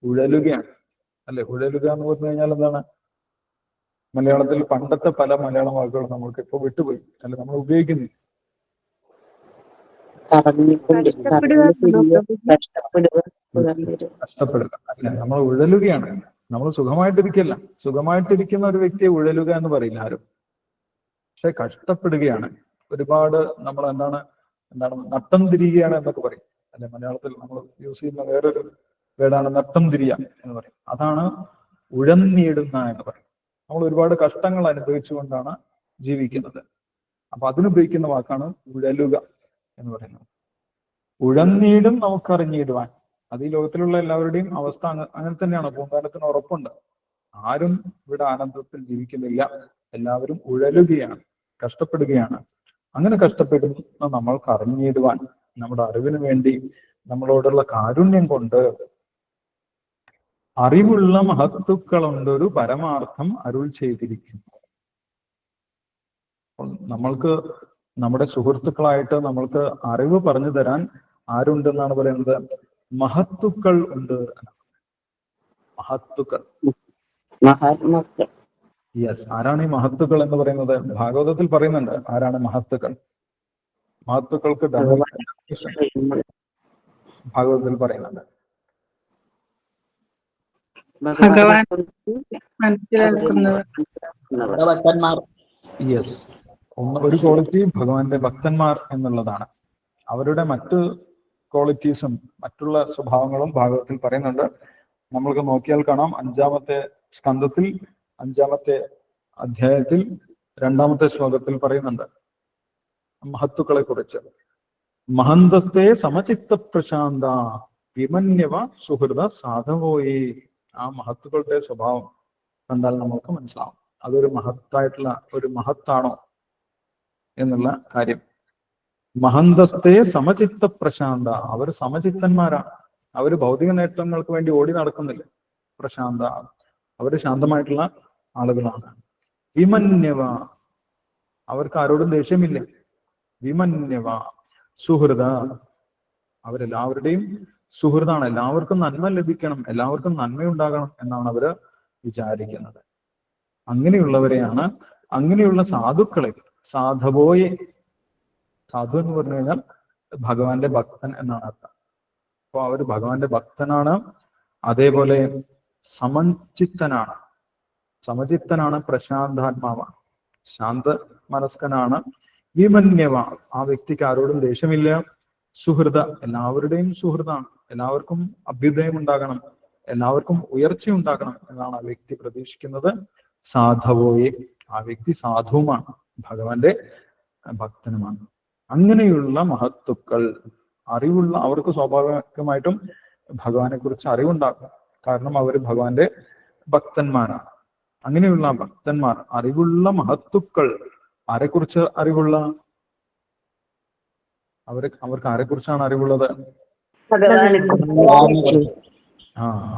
ഉഴലുകയാണ് അല്ലെ? ഉഴലുക എന്ന് പറഞ്ഞു കഴിഞ്ഞാൽ എന്താണ്? മലയാളത്തിൽ പണ്ടത്തെ പല മലയാള വാക്കുകൾ നമ്മൾക്ക് ഇപ്പൊ വിട്ടുപോയി, അല്ലെ? നമ്മൾ ഉപയോഗിക്കുന്നില്ല. കഷ്ടപ്പെടുക അല്ലെ? നമ്മൾ ഉഴലുകയാണ്. നമ്മൾ സുഖമായിട്ടിരിക്കല്ല. സുഖമായിട്ടിരിക്കുന്ന ഒരു വ്യക്തിയെ ഉഴലുക എന്ന് പറയില്ല ആരും. പക്ഷെ കഷ്ടപ്പെടുകയാണ്. ഒരുപാട് നമ്മൾ എന്താണ് നട്ടം തിരിയുകയാണ് എന്നൊക്കെ പറയും അല്ലെ? മലയാളത്തിൽ നമ്മൾ യൂസ് ചെയ്യുന്ന വേറൊരു വേർഡാണ് നട്ടം തിരിയ എന്ന് പറയും. അതാണ് ഉഴന്നീടുന്ന എന്ന് പറയും. നമ്മൾ ഒരുപാട് കഷ്ടങ്ങൾ അനുഭവിച്ചുകൊണ്ടാണ് ജീവിക്കുന്നത്. അപ്പൊ അതിനുപയോഗിക്കുന്ന വാക്കാണ് ഉഴലുക എന്ന് പറയുന്നത്. ഉഴന്നീടും നമുക്കറിഞ്ഞിടുവാൻ. അത് ഈ ലോകത്തിലുള്ള എല്ലാവരുടെയും അവസ്ഥ അങ്ങനെ തന്നെയാണ്. പൂന്താനത്തിന് ഉറപ്പുണ്ട്. ആരും ഇവിടെ ആനന്ദത്തിൽ ജീവിക്കുന്നില്ല. എല്ലാവരും ഉഴലുകയാണ്, കഷ്ടപ്പെടുകയാണ്. അങ്ങനെ കഷ്ടപ്പെടുന്ന നമ്മൾക്ക് അറിഞ്ഞിടുവാൻ, നമ്മുടെ അറിവിന് വേണ്ടി നമ്മളോടുള്ള കാരുണ്യം കൊണ്ട് അറിവുള്ള മഹത്തുക്കളുണ്ടൊരു പരമാർത്ഥം അരുൾ ചെയ്തിരിക്കുന്നു. നമ്മൾക്ക് നമ്മുടെ സുഹൃത്തുക്കളായിട്ട് നമ്മൾക്ക് അറിവ് പറഞ്ഞു തരാൻ ആരുണ്ടെന്നാണ് പറയുന്നത്? മഹത്തുക്കൾ ഉണ്ട്. മഹത്തുക്കൾ, മഹാത്മാക്കൾ. യെസ്. ആരാണ് ഈ മഹത്തുക്കൾ എന്ന് പറയുന്നത്? ഭാഗവതത്തിൽ പറയുന്നുണ്ട് ആരാണ് മഹത്തുക്കൾ. മഹത്തുക്കൾക്ക് ഭാഗവതത്തിൽ പറയുന്നുണ്ട്. യെസ്. ഒരു ക്വാളിറ്റി ഭഗവാന്റെ ഭക്തന്മാർ എന്നുള്ളതാണ്. അവരുടെ മറ്റു ക്വാളിറ്റീസും മറ്റുള്ള സ്വഭാവങ്ങളും ഭാഗവതത്തിൽ പറയുന്നുണ്ട്. നമ്മൾക്ക് നോക്കിയാൽ കാണാം, 5-ാമത്തെ സ്കന്ധത്തിൽ 5-ാമത്തെ അധ്യായത്തിൽ 2-ാമത്തെ ശ്ലോകത്തിൽ പറയുന്നുണ്ട് മഹത്തുക്കളെ കുറിച്ച്. മഹന്തസ്തേ സമചിത്ത പ്രശാന്ത വിമന്യവ സുഹൃത സാധവോയി. ആ മഹത്തുക്കളുടെ സ്വഭാവം കണ്ടാൽ നമുക്ക് മനസ്സിലാവും അതൊരു മഹത്തായിട്ടുള്ള ഒരു മഹത്താണോ എന്നുള്ള കാര്യം. മഹന്തസ്തേ സമചിത്ത പ്രശാന്ത, അവർ സമചിത്തന്മാരാണ്. അവർ ഭൗതിക നേട്ടങ്ങൾക്ക് വേണ്ടി ഓടി നടക്കുന്നില്ല. പ്രശാന്ത, അവർ ശാന്തമായിട്ടുള്ള ആളുകളാണ്. വിമന്യവ, അവർക്ക് ആരോടും ദേഷ്യമില്ല. വിമന്യവ സുഹൃത, അവരെല്ലാവരുടെയും സുഹൃതാണ്. എല്ലാവർക്കും നന്മ ലഭിക്കണം, എല്ലാവർക്കും നന്മയുണ്ടാകണം എന്നാണ് അവര് വിചാരിക്കുന്നത്. അങ്ങനെയുള്ളവരെയാണ്, അങ്ങനെയുള്ള സാധുക്കളെ, സാധവോയെ, സാധു എന്ന് പറഞ്ഞു കഴിഞ്ഞാൽ ഭഗവാന്റെ ഭക്തൻ എന്നാണ് അർത്ഥം. അപ്പൊ അവര് ഭഗവാന്റെ ഭക്തനാണ്, അതേപോലെ സമചിത്തനാണ്. സമചിത്തനാണ്, പ്രശാന്താത്മാവാണ്, ശാന്ത മനസ്കനാണ്. വിമന്യവ, ആ വ്യക്തിക്ക് ആരോടും ദേഷ്യമില്ല. സുഹൃത, എല്ലാവരുടെയും സുഹൃതാണ്. എല്ലാവർക്കും അഭ്യുദയം ഉണ്ടാകണം, എല്ലാവർക്കും ഉയർച്ച ഉണ്ടാകണം എന്നാണ് ആ വ്യക്തി പ്രതീക്ഷിക്കുന്നത്. സാധവോയെ, ആ വ്യക്തി സാധുവുമാണ്, ഭഗവാന്റെ ഭക്തനുമാണ്. അങ്ങനെയുള്ള മഹത്തുക്കൾ, അറിവുള്ള, അവർക്ക് സ്വാഭാവികമായിട്ടും ഭഗവാനെ കുറിച്ച് അറിവുണ്ടാകും. കാരണം അവർ ഭഗവാന്റെ ഭക്തന്മാരാണ്. അങ്ങനെയുള്ള ഭക്തന്മാർ, അറിവുള്ള മഹത്തുക്കൾ, ആരെക്കുറിച്ച് അറിവുള്ള? അവർക്ക് ആരെക്കുറിച്ചാണ് അറിവുള്ളത്?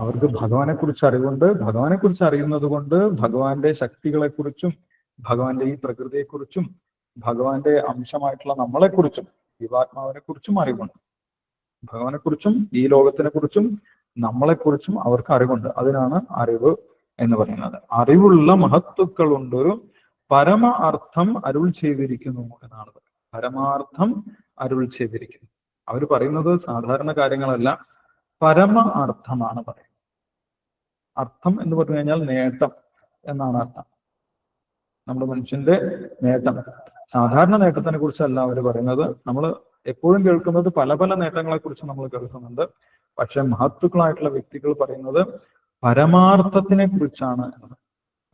അവർക്ക് ഭഗവാനെ കുറിച്ച് അറിവുണ്ട്. ഭഗവാനെ കുറിച്ച് അറിയുന്നത് കൊണ്ട് ഭഗവാന്റെ ശക്തികളെ കുറിച്ചും ഭഗവാന്റെ ഈ പ്രകൃതിയെക്കുറിച്ചും ഭഗവാന്റെ അംശമായിട്ടുള്ള നമ്മളെക്കുറിച്ചും ജീവാത്മാവിനെ കുറിച്ചും അറിവുണ്ട്. ഭഗവാനെ കുറിച്ചും ഈ ലോകത്തിനെ കുറിച്ചും നമ്മളെക്കുറിച്ചും അവർക്ക് അറിവുണ്ട്. അതിനാണ് അറിവ് എന്ന് പറയുന്നത്. അറിവുള്ള മഹത്തുക്കൾ ഉണ്ട്, ഒരു പരമ അർത്ഥം അരുൾ ചെയ്തിരിക്കുന്നു എന്നാണ്. പരമാർത്ഥം അരുൾ ചെയ്തിരിക്കുന്നു. അവർ പറയുന്നത് സാധാരണ കാര്യങ്ങളല്ല, പരമ അർത്ഥമാണ് പറയുന്നത്. അർത്ഥം എന്ന് പറഞ്ഞു കഴിഞ്ഞാൽ നേട്ടം എന്നാണ് അർത്ഥം. നമ്മുടെ മനുഷ്യന്റെ നേട്ടം, സാധാരണ നേട്ടത്തിനെ കുറിച്ചല്ല അവർ പറയുന്നത്. നമ്മൾ എപ്പോഴും കേൾക്കുന്നത് പല പല നേട്ടങ്ങളെ കുറിച്ച് നമ്മൾ കേൾക്കുന്നുണ്ട്. പക്ഷെ മഹത്തുക്കളായിട്ടുള്ള വ്യക്തികൾ പറയുന്നത് പരമാർത്ഥത്തിനെ കുറിച്ചാണ്.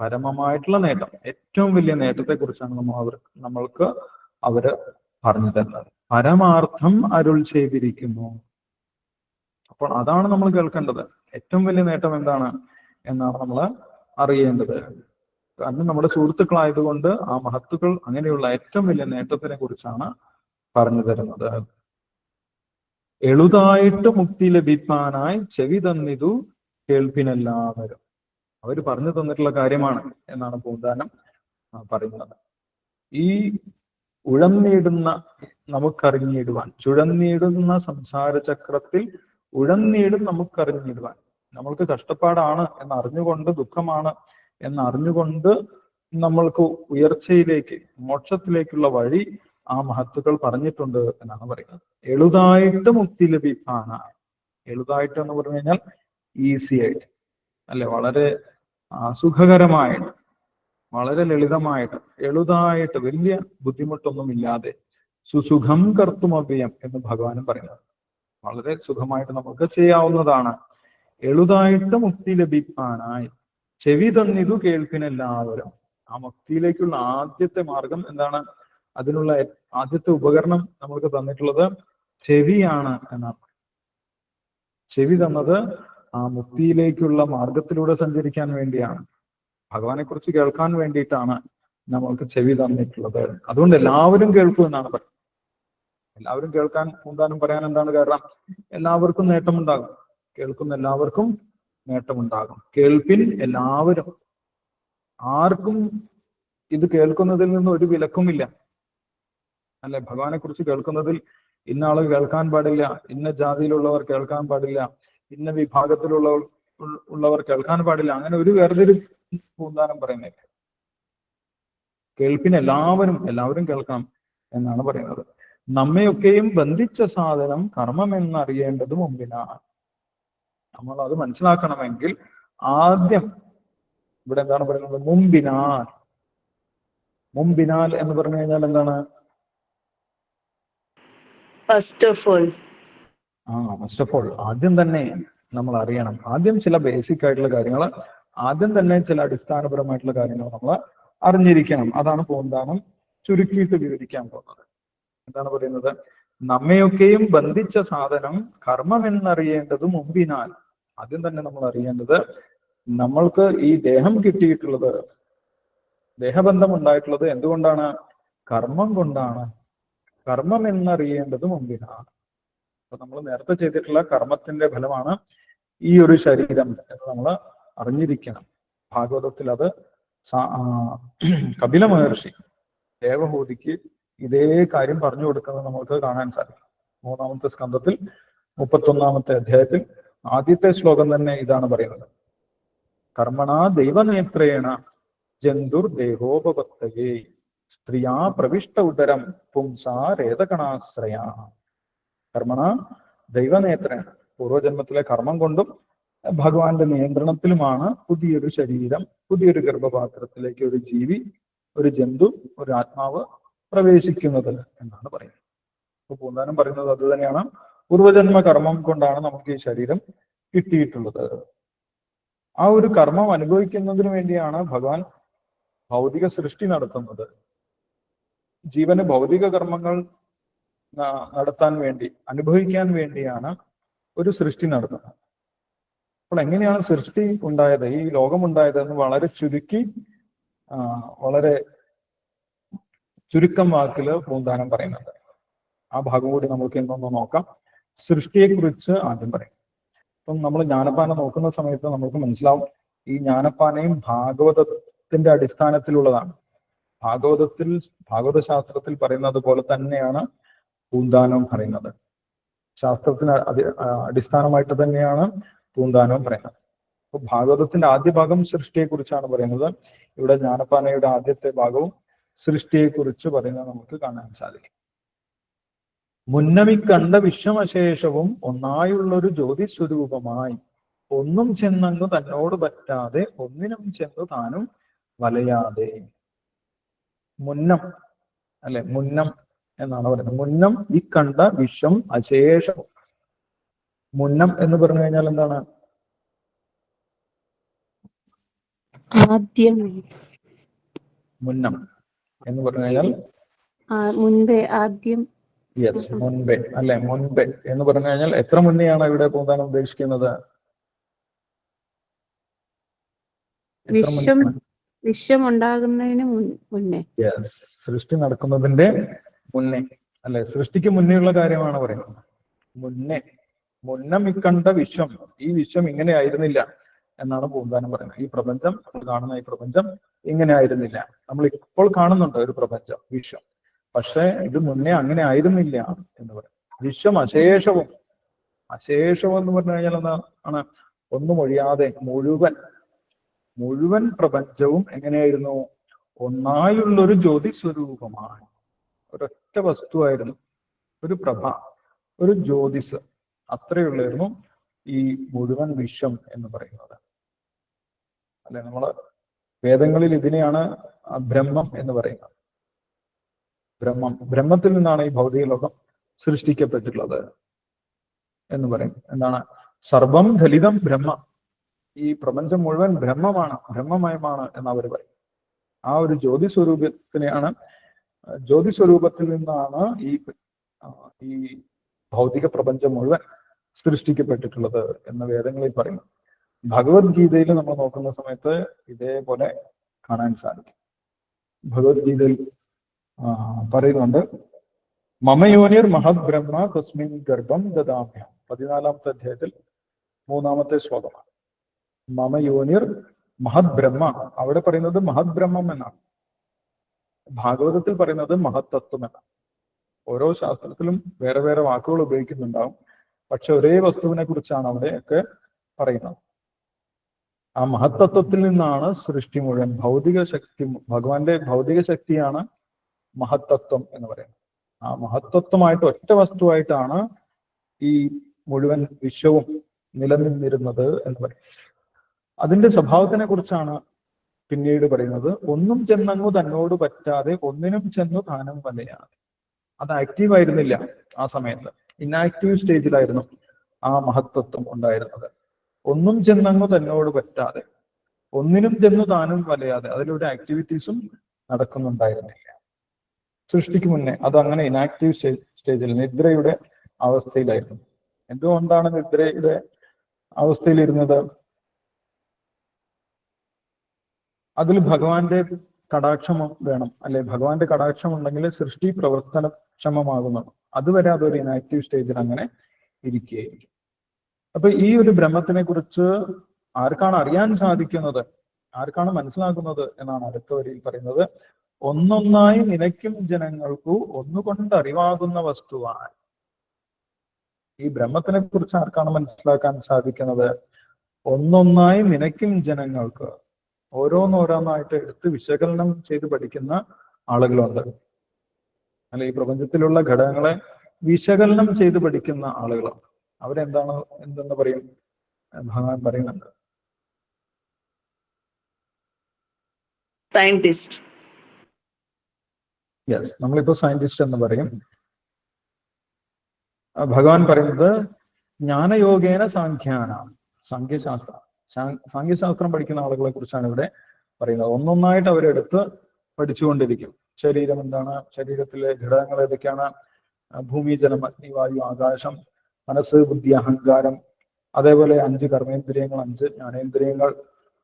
പരമമായിട്ടുള്ള നേട്ടം, ഏറ്റവും വലിയ നേട്ടത്തെ കുറിച്ചാണ് നമ്മൾക്ക് അവര് പറഞ്ഞു തരുന്നത്. പരമാർത്ഥം അരുൾ ചെയ്തിരിക്കുന്നു. അപ്പോൾ അതാണ് നമ്മൾ കേൾക്കേണ്ടത്. ഏറ്റവും വലിയ നേട്ടം എന്താണ് എന്നാണ് നമ്മൾ അറിയേണ്ടത്. കാരണം നമ്മുടെ സുഹൃത്തുക്കളായതുകൊണ്ട് ആ മഹത്തുക്കൾ അങ്ങനെയുള്ള ഏറ്റവും വലിയ നേട്ടത്തിനെ കുറിച്ചാണ് പറഞ്ഞു തരുന്നത്. എളുതായിട്ട് മുക്തി ലഭിക്കാനായി ചെവി തന്നിതു കേൾപ്പിനെല്ലാവരും. അവര് പറഞ്ഞു തന്നിട്ടുള്ള കാര്യമാണ് എന്നാണ് പൂന്താനം പറയുന്നത്. ഈ ഉഴന്നീടുന്ന നമുക്കറിഞ്ഞിടുവാൻ, ചുഴന്നീടുന്ന സംസാര ചക്രത്തിൽ ഉഴന്നീടും നമുക്കറിഞ്ഞിടുവാൻ, നമ്മൾക്ക് കഷ്ടപ്പാടാണ് എന്നറിഞ്ഞുകൊണ്ട്, ദുഃഖമാണ് എന്നറിഞ്ഞുകൊണ്ട് നമ്മൾക്ക് ഉയർച്ചയിലേക്ക്, മോക്ഷത്തിലേക്കുള്ള വഴി ആ മഹത്തുക്കൾ പറഞ്ഞിട്ടുണ്ട് എന്നാണ് പറയുന്നത്. എളുതായിട്ട് മുക്തി ലഭിക്കാനായി. എളുതായിട്ട് എന്ന് പറഞ്ഞു കഴിഞ്ഞാൽ ഈസി ആയിട്ട്, അല്ലെ, വളരെ സുഖകരമായിട്ട്, വളരെ ലളിതമായിട്ട്, എളുതായിട്ട്, വലിയ ബുദ്ധിമുട്ടൊന്നുമില്ലാതെ, സുസുഖം കർത്തുമവ്യം എന്ന് ഭഗവാനും പറയുന്നത്. വളരെ സുഖമായിട്ട് നമുക്ക് ചെയ്യാവുന്നതാണ്. എളുതായിട്ട് മുക്തി ലഭിക്കാനായി ചെവി തന്നിതു കേൾപ്പിനെല്ലാവരും. ആ മുക്തിയിലേക്കുള്ള ആദ്യത്തെ മാർഗം എന്താണ്? അതിനുള്ള ആദ്യത്തെ ഉപകരണം നമ്മൾക്ക് തന്നിട്ടുള്ളത് ചെവിയാണ് എന്നാണ്. ചെവി തന്നത് ആ മുക്തിയിലേക്കുള്ള മാർഗത്തിലൂടെ സഞ്ചരിക്കാൻ വേണ്ടിയാണ്, ഭഗവാനെ കുറിച്ച് കേൾക്കാൻ വേണ്ടിയിട്ടാണ് നമ്മൾക്ക് ചെവി തന്നിട്ടുള്ളത്. അതുകൊണ്ട് എല്ലാവരും കേൾക്കൂ എന്നാണ് പറയുന്നത്. എല്ലാവരും കേൾക്കാൻ പൂന്താനം പറയാൻ എന്താണ് കാരണം? എല്ലാവർക്കും നേട്ടമുണ്ടാകും. കേൾക്കുന്ന എല്ലാവർക്കും നേട്ടമുണ്ടാകും. കേൾപ്പിൻ എല്ലാവരും, ആർക്കും ഇത് കേൾക്കുന്നതിൽ നിന്ന് ഒരു വിലക്കുമില്ല, അല്ലെ. ഭഗവാനെ കുറിച്ച് കേൾക്കുന്നതിൽ ഇന്ന ആള് കേൾക്കാൻ പാടില്ല, ഇന്ന ജാതിയിലുള്ളവർ കേൾക്കാൻ പാടില്ല, ഇന്ന വിഭാഗത്തിലുള്ളവർ കേൾക്കാൻ പാടില്ല, അങ്ങനെ ഒരു വേർതിരി പൂന്താനം പറയുന്നില്ല. കേൾപ്പിന് എല്ലാവരും കേൾക്കണം എന്നാണ് പറയുന്നത്. നമ്മയൊക്കെയും ബന്ധിച്ച സാധനം കർമ്മം എന്നറിയേണ്ടത് മുമ്പിനാണ്. നമ്മൾ അത് മനസ്സിലാക്കണമെങ്കിൽ ആദ്യം ഇവിടെ എന്താണ് പറയുന്നത്? മുമ്പിനാൽ. മുമ്പിനാൽ എന്ന് പറഞ്ഞു കഴിഞ്ഞാൽ എന്താണ്? First of all first of all ആദ്യം തന്നെ നമ്മൾ അറിയണം. ആദ്യം ചില ബേസിക് ആയിട്ടുള്ള കാര്യങ്ങൾ, ആദ്യം തന്നെ ചില അടിസ്ഥാനപരമായിട്ടുള്ള കാര്യങ്ങൾ നമ്മൾ അറിഞ്ഞിരിക്കണം. അതാണ് പൂന്താനം ചുരുക്കിയിട്ട് വിവരിക്കാൻ പോകുന്നത്. എന്താണ് പറയുന്നത്? നമ്മയൊക്കെയും ബന്ധിച്ച സാധനം കർമ്മം എന്നറിയേണ്ടത് മുമ്പിനാൽ. ആദ്യം തന്നെ നമ്മൾ അറിയേണ്ടത്, നമ്മൾക്ക് ഈ ദേഹം കിട്ടിയിട്ടുള്ളത്, ദേഹബന്ധം ഉണ്ടായിട്ടുള്ളത് എന്തുകൊണ്ടാണ്? കർമ്മം കൊണ്ടാണ്. കർമ്മം എന്നറിയേണ്ടത് മുമ്പിനാണ്. അപ്പൊ നമ്മൾ നേരത്തെ ചെയ്തിട്ടുള്ള കർമ്മത്തിന്റെ ഫലമാണ് ഈ ഒരു ശരീരം എന്ന് നമ്മൾ അറിഞ്ഞിരിക്കണം. ഭാഗവതത്തിൽ അത് കപില മഹർഷി ദേവഹൂതിക്ക് ഇതേ കാര്യം പറഞ്ഞു കൊടുക്കുന്നത് നമുക്ക് കാണാൻ സാധിക്കും. 3-ാമത്തെ സ്കന്ധത്തിൽ 31-ാമത്തെ അധ്യായത്തിൽ ആദ്യത്തെ ശ്ലോകം തന്നെ ഇതാണ് പറയുന്നത്: കർമ്മണ ദൈവനേത്രേണ ജന്തുർ ദേഹോപപത്തയേ സ്ത്രീയാ പ്രവിഷ്ട ഉദരം പുംസാ രേതകണാശ്രയ. കർമ്മണ ദൈവനേത്രേണ, പൂർവ്വജന്മത്തിലെ കർമ്മം കൊണ്ടും ഭഗവാന്റെ നിയന്ത്രണത്തിലുമാണ് പുതിയൊരു ശരീരം, പുതിയൊരു ഗർഭപാത്രത്തിലേക്ക് ഒരു ജീവി, ഒരു ജന്തു, ഒരു ആത്മാവ് പ്രവേശിക്കുന്നത് എന്നാണ് പറയുന്നത്. അപ്പൊ പൂന്താനം പറയുന്നത് അത് തന്നെയാണ്. പൂർവ്വജന്മ കർമ്മം കൊണ്ടാണ് നമുക്ക് ഈ ശരീരം കിട്ടിയിട്ടുള്ളത്. ആ ഒരു കർമ്മം അനുഭവിക്കുന്നതിന് വേണ്ടിയാണ് ഭഗവാൻ ഭൗതിക സൃഷ്ടി നടത്തുന്നത്. ജീവന് ഭൗതിക കർമ്മങ്ങൾ നടത്താൻ വേണ്ടി, അനുഭവിക്കാൻ വേണ്ടിയാണ് ഒരു സൃഷ്ടി നടത്തുന്നത്. അപ്പോൾ എങ്ങനെയാണ് സൃഷ്ടി ഉണ്ടായത്, ഈ ലോകമുണ്ടായത് എന്ന് വളരെ ചുരുക്കി, വളരെ ചുരുക്കം വാക്കില് പൂന്താനം പറയുന്നുണ്ട്. ആ ഭാഗം കൂടി നമുക്ക് എന്തൊന്ന് നോക്കാം. സൃഷ്ടിയെ കുറിച്ച് ആദ്യം പറയും. അപ്പം നമ്മൾ ജ്ഞാനപ്പാന നോക്കുന്ന സമയത്ത് നമുക്ക് മനസ്സിലാവും, ഈ ജ്ഞാനപ്പാനയും ഭാഗവതത്തിന്റെ അടിസ്ഥാനത്തിലുള്ളതാണ്. ഭാഗവത ശാസ്ത്രത്തിൽ പറയുന്നത് പോലെ തന്നെയാണ് പൂന്താനവും പറയുന്നത്. ശാസ്ത്രത്തിന് അടിസ്ഥാനമായിട്ട് തന്നെയാണ് പൂന്താനവും പറയുന്നത്. അപ്പൊ ഭാഗവതത്തിന്റെ ആദ്യ ഭാഗം സൃഷ്ടിയെ കുറിച്ചാണ് പറയുന്നത്. ഇവിടെ ജ്ഞാനപ്പാനയുടെ ആദ്യത്തെ ഭാഗവും സൃഷ്ടിയെ കുറിച്ച് പറയുന്നത് നമുക്ക് കാണാൻ സാധിക്കും. മുന്നമിക്കണ്ട വിശ്വമശേഷവും ഒന്നായുള്ളൊരു ജ്യോതിസ്വരൂപമായി ഒന്നും ചെന്നങ്ങു തന്നോട് പറ്റാതെ ഒന്നിനും ചെന്നു താനും വലയാതെ. മുന്നം അല്ലെ, മുന്നം എന്നാണ് പറയുന്നത്. മുന്നം ഈ കണ്ട വിശ്വം അശേഷവും. മുന്നം എന്ന് പറഞ്ഞു കഴിഞ്ഞാൽ എന്താണ്? ആദ്യം. മുന്നം എന്ന് പറഞ്ഞു കഴിഞ്ഞാൽ മുൻപേ, ആദ്യം. യെസ്, മുൻപേ അല്ലെ, മുൻപേ എന്ന് പറഞ്ഞു കഴിഞ്ഞാൽ എത്ര മുന്നെയാണ് ഇവിടെ പൂന്താനം ഉദ്ദേശിക്കുന്നത്? വിശ്വം ഉണ്ടാകുന്നതിന് മുന്നേ. യെസ്, സൃഷ്ടി നടക്കുന്നതിന്റെ മുന്നേ അല്ലെ, സൃഷ്ടിക്ക് മുന്നേയുള്ള കാര്യമാണ് പറയുന്നത്. മുന്നം ഇക്കണ്ട വിശ്വം, ഈ വിശ്വം ഇങ്ങനെ ആയിരുന്നില്ല എന്നാണ് പൂന്താനം പറയുന്നത്. ഈ പ്രപഞ്ചം, കാണുന്ന ഈ പ്രപഞ്ചം ഇങ്ങനെ ആയിരുന്നില്ല. നമ്മൾ ഇപ്പോൾ കാണുന്നുണ്ട് ഒരു പ്രപഞ്ചം, വിശ്വം, പക്ഷെ ഇത് മുന്നേ അങ്ങനെ ആയിരുന്നില്ല എന്ന് പറയും. വിശ്വം അശേഷവും. അശേഷവും എന്ന് പറഞ്ഞു കഴിഞ്ഞാൽ എന്താണ്? ഒന്നും ഒഴിയാതെ മുഴുവൻ പ്രപഞ്ചവും എങ്ങനെയായിരുന്നു? ഒന്നായുള്ളൊരു ജ്യോതി സ്വരൂപമാണ്. ഒരൊറ്റ വസ്തുവായിരുന്നു, ഒരു പ്രഭ, ഒരു ജ്യോതിസ്, അത്രയുള്ളായിരുന്നു ഈ മുഴുവൻ വിശ്വം എന്ന് പറയുന്നത് അല്ലെ. നമ്മള് വേദങ്ങളിൽ ഇതിനെയാണ് ബ്രഹ്മം എന്ന് പറയുന്നത്. ബ്രഹ്മത്തിൽ നിന്നാണ് ഈ ഭൗതിക ലോകം സൃഷ്ടിക്കപ്പെട്ടിട്ടുള്ളത് എന്ന് പറയും. എന്താണ്? സർവം ദലിതം ബ്രഹ്മ. ഈ പ്രപഞ്ചം മുഴുവൻ ബ്രഹ്മമാണ്, ബ്രഹ്മമയമാണ് എന്ന് അവർ പറയും. ആ ഒരു ജ്യോതി സ്വരൂപത്തിൽ നിന്നാണ് ഈ ഭൗതിക പ്രപഞ്ചം മുഴുവൻ സൃഷ്ടിക്കപ്പെട്ടിട്ടുള്ളത് എന്ന് വേദങ്ങളിൽ പറയുന്നു. ഭഗവത്ഗീതയിൽ നമ്മൾ നോക്കുന്ന സമയത്ത് ഇതേപോലെ കാണാൻ സാധിക്കും. ഭഗവത്ഗീതയിൽ പറയുന്നുണ്ട്, മമയോനിർ മഹത് ബ്രഹ്മ തസ്മിൻ ഗർഭം ദദാമ്യം. 14-ാമത്തെ അധ്യായത്തിൽ 3-ാമത്തെ ശ്ലോകമാണ്. മമയോനിർ മഹത് ബ്രഹ്മ. അവിടെ പറയുന്നത് മഹത് ബ്രഹ്മം എന്നാണ്. ഭാഗവതത്തിൽ പറയുന്നത് മഹത്തത്വം എന്നാണ്. ഓരോ ശാസ്ത്രത്തിലും വേറെ വേറെ വാക്കുകൾ ഉപയോഗിക്കുന്നുണ്ടാവും, പക്ഷെ ഒരേ വസ്തുവിനെ കുറിച്ചാണ് അവിടെയൊക്കെ പറയുന്നത്. ആ മഹത്തത്വത്തിൽ നിന്നാണ് സൃഷ്ടി മുഴുവൻ. ഭൗതിക ശക്തി, ഭഗവാന്റെ ഭൗതിക ശക്തിയാണ് മഹത്തത്വം എന്ന് പറയുന്നത്. ആ മഹത്തത്വമായിട്ട് ഒറ്റ വസ്തുവായിട്ടാണ് ഈ മുഴുവൻ വിശ്വവും നിലനിന്നിരുന്നത് എന്ന് പറയും. അതിന്റെ സ്വഭാവത്തിനെ കുറിച്ചാണ് പിന്നീട് പറയുന്നത്. ഒന്നും ചെന്നങ്ങു തന്നോട് പറ്റാതെ ഒന്നിനും ചെന്നു താനും വലയാതെ. അത് ആക്റ്റീവ് ആയിരുന്നില്ല ആ സമയത്ത്. ഇനാക്റ്റീവ് സ്റ്റേജിലായിരുന്നു ആ മഹത്വത്വം ഉണ്ടായിരുന്നത്. ഒന്നും ചെന്നങ്ങ് തന്നോട് പറ്റാതെ, ഒന്നിനും ചെന്നു താനും വലയാതെ അതിലൊരു ആക്ടിവിറ്റീസും നടക്കുന്നുണ്ടായിരുന്നില്ല. സൃഷ്ടിക്ക് മുന്നേ അത് അങ്ങനെ ഇനാക്റ്റീവ് സ്റ്റേജിൽ നിദ്രയുടെ അവസ്ഥയിലായിരുന്നു. എന്തുകൊണ്ടാണ് നിദ്രയുടെ അവസ്ഥയിലിരുന്നത്? അതിൽ ഭഗവാന്റെ കടാക്ഷം വേണം, അല്ലെ? ഭഗവാന്റെ കടാക്ഷം ഉണ്ടെങ്കിൽ സൃഷ്ടി പ്രവർത്തനക്ഷമമാകുന്നു. അതുവരെ അതൊരു ഇനാക്റ്റീവ് സ്റ്റേജിൽ അങ്ങനെ ഇരിക്കുകയായിരിക്കും. അപ്പൊ ഈ ഒരു ബ്രഹ്മത്തിനെ കുറിച്ച് ആർക്കാണ് അറിയാൻ സാധിക്കുന്നത്, ആർക്കാണ് മനസ്സിലാക്കുന്നത് എന്നാണ് അടുത്ത വരിയിൽ പറയുന്നത്. ഒന്നൊന്നായി നിനയ്ക്കും ജനങ്ങൾക്കു ഒന്നുകൊണ്ട് അറിവാകുന്ന വസ്തുവായി. ഈ ബ്രഹ്മത്തിനെ കുറിച്ച് ആർക്കാണ് മനസ്സിലാക്കാൻ സാധിക്കുന്നത്? ഒന്നൊന്നായി നിനയ്ക്കും ജനങ്ങൾക്ക്. ഓരോന്നോരോന്നായിട്ട് എടുത്ത് വിശകലനം ചെയ്ത് പഠിക്കുന്ന ആളുകളുണ്ട്, അല്ലെ? ഈ പ്രപഞ്ചത്തിലുള്ള ഘടകങ്ങളെ വിശകലനം ചെയ്ത് പഠിക്കുന്ന ആളുകളാണ്. എന്തെന്ന് പറയും? ഭഗവാൻ പറയുന്നുണ്ട്, സയന്റിസ്റ്റ്. യെസ്, നമ്മളിപ്പോ സയന്റിസ്റ്റ് എന്ന് പറയും. ഭഗവാൻ പറയുന്നത് ജ്ഞാനയോഗേന സാഖ്യാനാം. സാഖ്യശാസ്ത്രം പഠിക്കുന്ന ആളുകളെ കുറിച്ചാണ് ഇവിടെ പറയുന്നത്. ഒന്നൊന്നായിട്ട് അവരെടുത്ത് പഠിച്ചുകൊണ്ടിരിക്കും. ശരീരം എന്താണ്, ശരീരത്തിലെ ഘടകങ്ങൾ ഏതൊക്കെയാണ്, ഭൂമി, ജലം, അഗ്നി, വായു, ആകാശം, മനസ്സ്, ബുദ്ധി, അഹങ്കാരം, അതേപോലെ 5 കർമ്മേന്ദ്രിയങ്ങൾ, 5 ജ്ഞാനേന്ദ്രിയങ്ങൾ,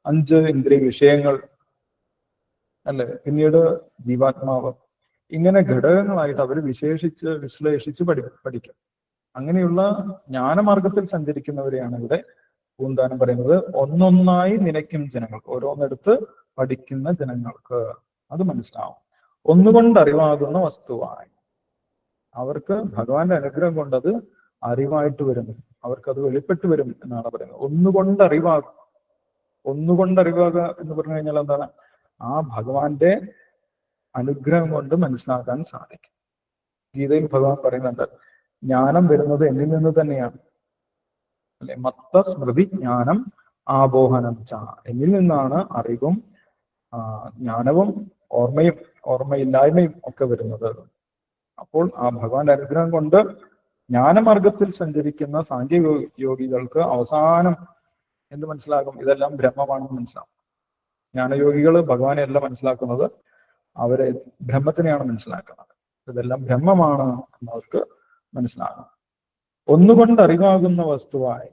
5 ഇന്ദ്രിയ വിഷയങ്ങൾ, അല്ലെ? പിന്നീട് ജീവാത്മാവ്. ഇങ്ങനെ ഘടകങ്ങളായിട്ട് അവർ വിശ്ലേഷിച്ച് പഠിക്കും. അങ്ങനെയുള്ള ജ്ഞാനമാർഗത്തിൽ സഞ്ചരിക്കുന്നവരെയാണ് ഇവിടെ പൂന്താനം പറയുന്നത്. ഒന്നൊന്നായി നിനയ്ക്കും ജനങ്ങൾക്ക്, ഓരോന്നെടുത്ത് പഠിക്കുന്ന ജനങ്ങൾക്ക് അത് മനസ്സിലാവും. ഒന്നുകൊണ്ട് അറിവാകുന്ന വസ്തുവായി. അവർക്ക് ഭഗവാന്റെ അനുഗ്രഹം കൊണ്ടത് അറിവായിട്ട് വരും, അവർക്കത് വെളിപ്പെട്ട് വരും എന്നാണ് പറയുന്നത്. ഒന്നുകൊണ്ട് അറിവാകും. ഒന്നുകൊണ്ട് അറിവാകുക എന്ന് പറഞ്ഞു കഴിഞ്ഞാൽ എന്താണ്? ആ ഭഗവാന്റെ അനുഗ്രഹം കൊണ്ട് മനസ്സിലാക്കാൻ സാധിക്കും. ഗീതയിൽ ഭഗവാൻ പറയുന്നുണ്ട്, ജ്ഞാനം വരുന്നത് എന്നിൽ നിന്ന് തന്നെയാണ്, അല്ലെ? മത്ത സ്മൃതി ജ്ഞാനം ആബോഹനം ച. എന്നിൽ നിന്നാണ് അറിവും ജ്ഞാനവും ഓർമ്മയില്ലായ്മയും ഒക്കെ വരുന്നത്. അപ്പോൾ ആ ഭഗവാന്റെ അനുഗ്രഹം കൊണ്ട് ജ്ഞാനമാർഗത്തിൽ സഞ്ചരിക്കുന്ന സാഖ്യയോഗികൾക്ക് അവസാനം എന്ത് മനസ്സിലാകും? ഇതെല്ലാം ബ്രഹ്മമാണെന്ന് മനസ്സിലാവും. ജ്ഞാനയോഗികൾ ഭഗവാനെ അല്ല മനസ്സിലാക്കുന്നത്, അവരെ ബ്രഹ്മത്തിനെയാണ് മനസ്സിലാക്കുന്നത്. ഇതെല്ലാം ബ്രഹ്മമാണ് എന്നവർക്ക് മനസ്സിലാകും. ഒന്നുകൊണ്ട് അറിവാകുന്ന വസ്തുവായി.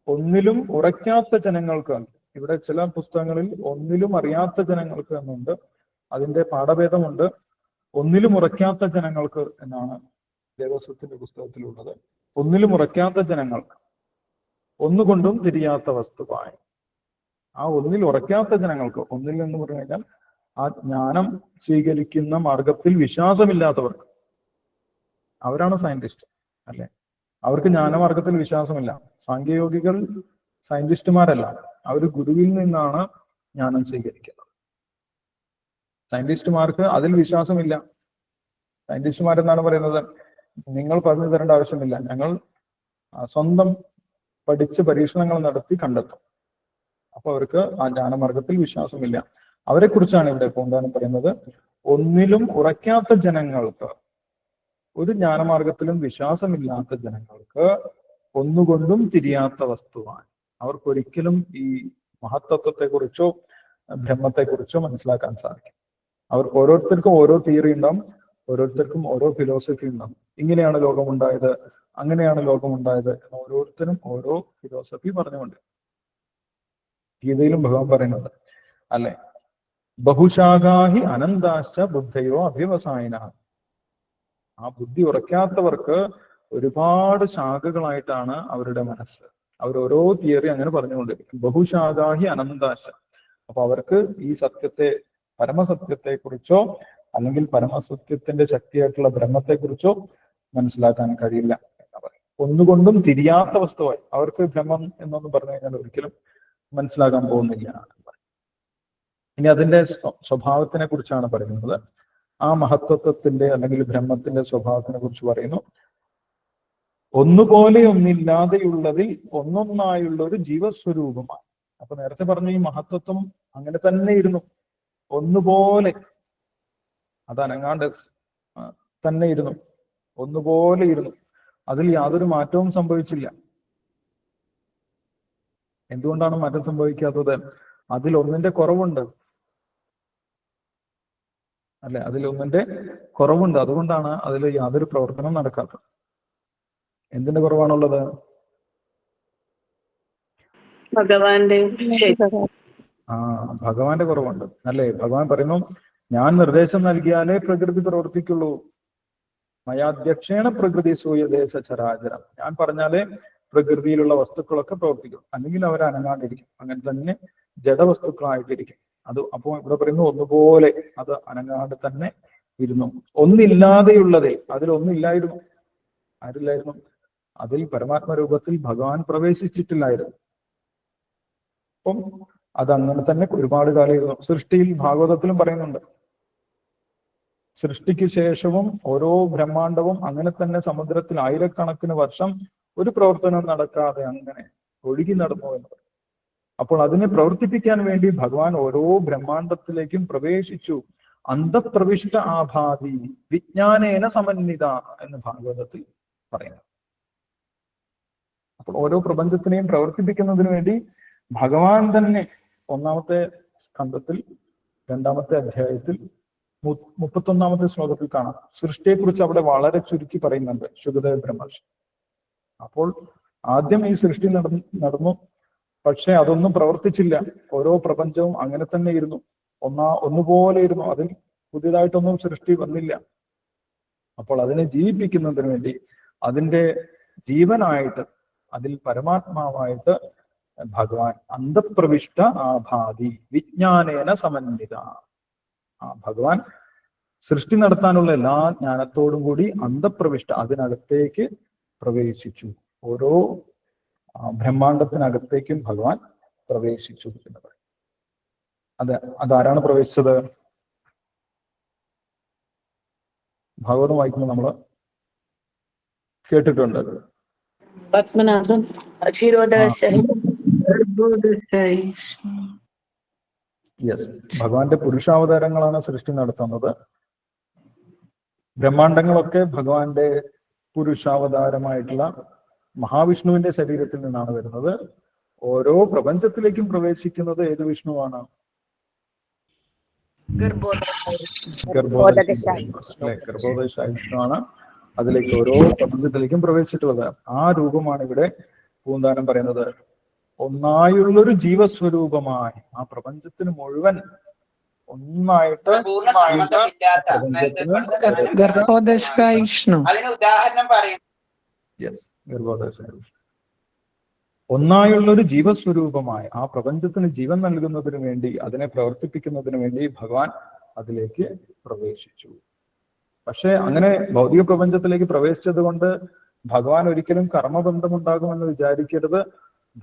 ഒന്നിലും ഉറയ്ക്കാത്ത ജനങ്ങൾക്ക്. ഇവിടെ ചില പുസ്തകങ്ങളിൽ ഒന്നിലും അറിയാത്ത ജനങ്ങൾക്ക് എന്നുണ്ട്, അതിന്റെ പാഠഭേദമുണ്ട്. ഒന്നിലും ഉറയ്ക്കാത്ത ജനങ്ങൾക്ക് എന്നാണ് ദേവസ്വത്തിന്റെ പുസ്തകത്തിലുള്ളത്. ഒന്നിലും ഉറയ്ക്കാത്ത ജനങ്ങൾക്ക്, ഒന്നുകൊണ്ടും തിരിയാത്ത വസ്തുവായി. ആ ഒന്നിൽ ഉറയ്ക്കാത്ത ജനങ്ങൾക്ക്, ഒന്നിൽ എന്ന് പറഞ്ഞു കഴിഞ്ഞാൽ ആ ജ്ഞാനം സ്വീകരിക്കുന്ന മാർഗത്തിൽ വിശ്വാസമില്ലാത്തവർക്ക്, അവരാണ് സയന്റിസ്റ്റ്, അല്ലെ? അവർക്ക് ജ്ഞാനമാർഗത്തിൽ വിശ്വാസമില്ല. സാഖ്യയോഗികൾ സയന്റിസ്റ്റുമാരല്ല, അവർ ഗുരുവിൽ നിന്നാണ് ജ്ഞാനം സ്വീകരിക്കുന്നത്. സയന്റിസ്റ്റുമാർക്ക് അതിൽ വിശ്വാസമില്ല. സയന്റിസ്റ്റുമാരെന്നാണ് പറയുന്നത്, നിങ്ങൾ പറഞ്ഞു തരേണ്ട ആവശ്യമില്ല, ഞങ്ങൾ സ്വന്തം പഠിച്ച് പരീക്ഷണങ്ങൾ നടത്തി കണ്ടെത്തും. അപ്പൊ അവർക്ക് ആ ജ്ഞാനമാർഗത്തിൽ വിശ്വാസമില്ല. അവരെ കുറിച്ചാണ് ഇവിടെ പൂന്താനം പറയുന്നത്. ഒന്നിലും ഉറയ്ക്കാത്ത ജനങ്ങൾക്ക്, ഒരു ജ്ഞാനമാർഗത്തിലും വിശ്വാസമില്ലാത്ത ജനങ്ങൾക്ക് ഒന്നുകൊണ്ടും തിരിയാത്ത വസ്തുവാണ്. അവർക്കൊരിക്കലും ഈ മഹത്തത്വത്തെക്കുറിച്ചോ ബ്രഹ്മത്തെക്കുറിച്ചോ മനസ്സിലാക്കാൻ സാധിക്കും. അവർക്ക് ഓരോരുത്തർക്കും ഓരോ തിയറി ഉണ്ടാവും, ഓരോരുത്തർക്കും ഓരോ ഫിലോസഫി ഉണ്ടാവും. ഇങ്ങനെയാണ് ലോകമുണ്ടായത്, അങ്ങനെയാണ് ലോകമുണ്ടായത് എന്ന് ഓരോരുത്തരും ഓരോ ഫിലോസഫി പറഞ്ഞുകൊണ്ട് ഗീതയിലും ഭഗവാൻ പറയുന്നത്, അല്ലെ? ബഹുശാഖാഹി അനന്താശ്ച ബുദ്ധയോ അഭ്യവസായന. ആ ബുദ്ധി ഉറയ്ക്കാത്തവർക്ക് ഒരുപാട് ശാഖകളായിട്ടാണ് അവരുടെ മനസ്സ്. അവർ ഓരോ തിയറി അങ്ങനെ പറഞ്ഞുകൊണ്ടിരിക്കും. ബഹുശാഖാഹി അനന്താശ്ച. അപ്പൊ അവർക്ക് ഈ സത്യത്തെ, പരമസത്യത്തെ കുറിച്ചോ അല്ലെങ്കിൽ പരമസത്യത്തിന്റെ ശക്തിയായിട്ടുള്ള ബ്രഹ്മത്തെക്കുറിച്ചോ മനസ്സിലാക്കാൻ കഴിയില്ല എന്ന് പറയും. ഒന്നുകൊണ്ടും തിരിയാത്ത വസ്തുവായി അവർക്ക് ബ്രഹ്മം എന്നൊന്നും പറഞ്ഞു കഴിഞ്ഞാൽ ഒരിക്കലും മനസ്സിലാക്കാൻ പോകുന്നില്ല. ഇനി അതിന്റെ സ്വഭാവത്തിനെ കുറിച്ചാണ് പറയുന്നത്. ആ മഹത്വത്വത്തിന്റെ അല്ലെങ്കിൽ ബ്രഹ്മത്തിന്റെ സ്വഭാവത്തിനെ കുറിച്ച് പറയുന്നു. ഒന്നുപോലെ ഒന്നില്ലാതെയുള്ളതിൽ ഒന്നൊന്നായുള്ള ഒരു ജീവസ്വരൂപമാണ്. അപ്പൊ നേരത്തെ പറഞ്ഞ ഈ മഹത്വത്വം അങ്ങനെ തന്നെ ഇരുന്നു, ഒന്നുപോലെ, അത് അനങ്ങാണ്ട് തന്നെ ഇരുന്നു, ഒന്നുപോലെ ഇരുന്നു. അതിൽ യാതൊരു മാറ്റവും സംഭവിച്ചില്ല. എന്തുകൊണ്ടാണ് മാറ്റം സംഭവിക്കാത്തത്? അതിൽ ഒന്നിന്റെ കുറവുണ്ട്, അല്ലെ? അതിൽ ഒന്നിന്റെ കുറവുണ്ട്. അതുകൊണ്ടാണ് അതിൽ യാതൊരു പ്രവർത്തനവും നടക്കാത്തത്. എന്തിന്റെ കുറവാണുള്ളത്? ഭഗവാന്റെ ഭഗവാന്റെ കുറവുണ്ട്, അല്ലേ? ഭഗവാൻ പറയുന്നു, ഞാൻ നിർദ്ദേശം നൽകിയാലേ പ്രകൃതി പ്രവർത്തിക്കുള്ളൂ. മയാധ്യക്ഷേണ പ്രകൃതി സൂയദേശ ചരാചരം. ഞാൻ പറഞ്ഞാലേ പ്രകൃതിയിലുള്ള വസ്തുക്കളൊക്കെ പ്രവർത്തിക്കും, അല്ലെങ്കിൽ അവർ അനങ്ങാണ്ടിരിക്കും. അങ്ങനെ തന്നെ ജഡവസ്തുക്കളായിട്ടിരിക്കും. അത് അപ്പോൾ ഇവിടെ പറയുന്നു ഒന്നുപോലെ അത് അനങ്ങാണ്ട് തന്നെ ഇരുന്നു. ഒന്നില്ലാതെയുള്ളതേ, അതിലൊന്നില്ലായിരുന്നു. ആരില്ലായിരുന്നു? അതിൽ പരമാത്മരൂപത്തിൽ ഭഗവാൻ പ്രവേശിച്ചിട്ടില്ലായിരുന്നു. അപ്പം അതങ്ങനെ തന്നെ ഒരുപാട് കാലം ഇരുന്നു. സൃഷ്ടിയിൽ ഭാഗവതത്തിലും പറയുന്നുണ്ട്, സൃഷ്ടിക്ക് ശേഷവും ഓരോ ബ്രഹ്മാണ്ടവും അങ്ങനെ തന്നെ സമുദ്രത്തിൽ ആയിരക്കണക്കിന് വർഷം ഒരു പ്രവർത്തനം നടക്കാതെ അങ്ങനെ ഒഴുകി നടന്നു എന്ന് പറയും. അപ്പോൾ അതിനെ പ്രവർത്തിപ്പിക്കാൻ വേണ്ടി ഭഗവാൻ ഓരോ ബ്രഹ്മാണ്ടത്തിലേക്കും പ്രവേശിച്ചു. അന്തഃപ്രവിഷ്ട ആഭാതി വിജ്ഞാനേന സമന്വിത എന്ന് ഭാഗവതത്തിൽ പറയുന്നു. അപ്പോൾ ഓരോ പ്രപഞ്ചത്തിനെയും പ്രവർത്തിപ്പിക്കുന്നതിന് വേണ്ടി ഭഗവാൻ തന്നെ ഒന്നാമത്തെ സ്കന്ധത്തിൽ 2-ാമത്തെ അധ്യായത്തിൽ 31-ാമത്തെ ശ്ലോകത്തിൽ കാണാം. സൃഷ്ടിയെക്കുറിച്ച് അവിടെ വളരെ ചുരുക്കി പറയുന്നുണ്ട് ശുഗദേവ ബ്രഹ്മർഷി. അപ്പോൾ ആദ്യം ഈ സൃഷ്ടി നടന്നു, പക്ഷെ അതൊന്നും പ്രവർത്തിച്ചില്ല. ഓരോ പ്രപഞ്ചവും അങ്ങനെ തന്നെ ഇരുന്നു, ഒന്നുപോലെ ഇരുന്നു. അതിൽ പുതിയതായിട്ടൊന്നും സൃഷ്ടി വന്നില്ല. അപ്പോൾ അതിനെ ജീവിപ്പിക്കുന്നതിന് വേണ്ടി അതിന്റെ ജീവനായിട്ട്, അതിൽ പരമാത്മാവായിട്ട് ഭഗവാൻ അന്തഃപ്രവിഷ്ട ആഭാതി വിജ്ഞാനേന സമന്വിത. ഭഗവാൻ സൃഷ്ടി നടത്താനുള്ള എല്ലാ ജ്ഞാനത്തോടും കൂടി അന്തഃപ്രവിഷ്ട, അതിനകത്തേക്ക് പ്രവേശിച്ചു. ഓരോ ബ്രഹ്മാണ്ടത്തിനകത്തേക്കും ഭഗവാൻ പ്രവേശിച്ചു എന്ന് പറയും. അതാരാണ് പ്രവേശിച്ചത്? ഭാഗവതം വായിക്കുമ്പോൾ നമ്മൾ കേട്ടിട്ടുണ്ട്. പത്മനാഭൻ യെസ്, ഭഗവാന്റെ പുരുഷാവതാരങ്ങളാണ് സൃഷ്ടി നടത്തുന്നത്. ബ്രഹ്മാണ്ടങ്ങളൊക്കെ ഭഗവാന്റെ പുരുഷാവതാരമായിട്ടുള്ള മഹാവിഷ്ണുവിന്റെ ശരീരത്തിൽ നിന്നാണ് വരുന്നത്. ഓരോ പ്രപഞ്ചത്തിലേക്കും പ്രവേശിക്കുന്നത് ഏത് വിഷ്ണുവാണ്? ഗർഭോദശായി വിഷ്ണുവാണ് അതിലേക്ക് ഓരോ പ്രപഞ്ചത്തിലേക്കും പ്രവേശിച്ചിട്ടുള്ളത്. ആ രൂപമാണ് ഇവിടെ പൂന്താനം പറയുന്നത്. ഒന്നായുള്ളൊരു ജീവസ്വരൂപമായി ആ പ്രപഞ്ചത്തിന് മുഴുവൻ ഒന്നായിട്ട് ഗർഭോദശായി വിഷ്ണു. ഒന്നായുള്ളൊരു ജീവസ്വരൂപമായി ആ പ്രപഞ്ചത്തിന് ജീവൻ നൽകുന്നതിന് വേണ്ടി, അതിനെ പ്രവർത്തിപ്പിക്കുന്നതിന് വേണ്ടി ഭഗവാൻ അതിലേക്ക് പ്രവേശിച്ചു. പക്ഷെ അങ്ങനെ ഭൗതിക പ്രപഞ്ചത്തിലേക്ക് പ്രവേശിച്ചത് കൊണ്ട് ഭഗവാൻ ഒരിക്കലും കർമ്മബന്ധമുണ്ടാകുമെന്ന് വിചാരിക്കരുത്.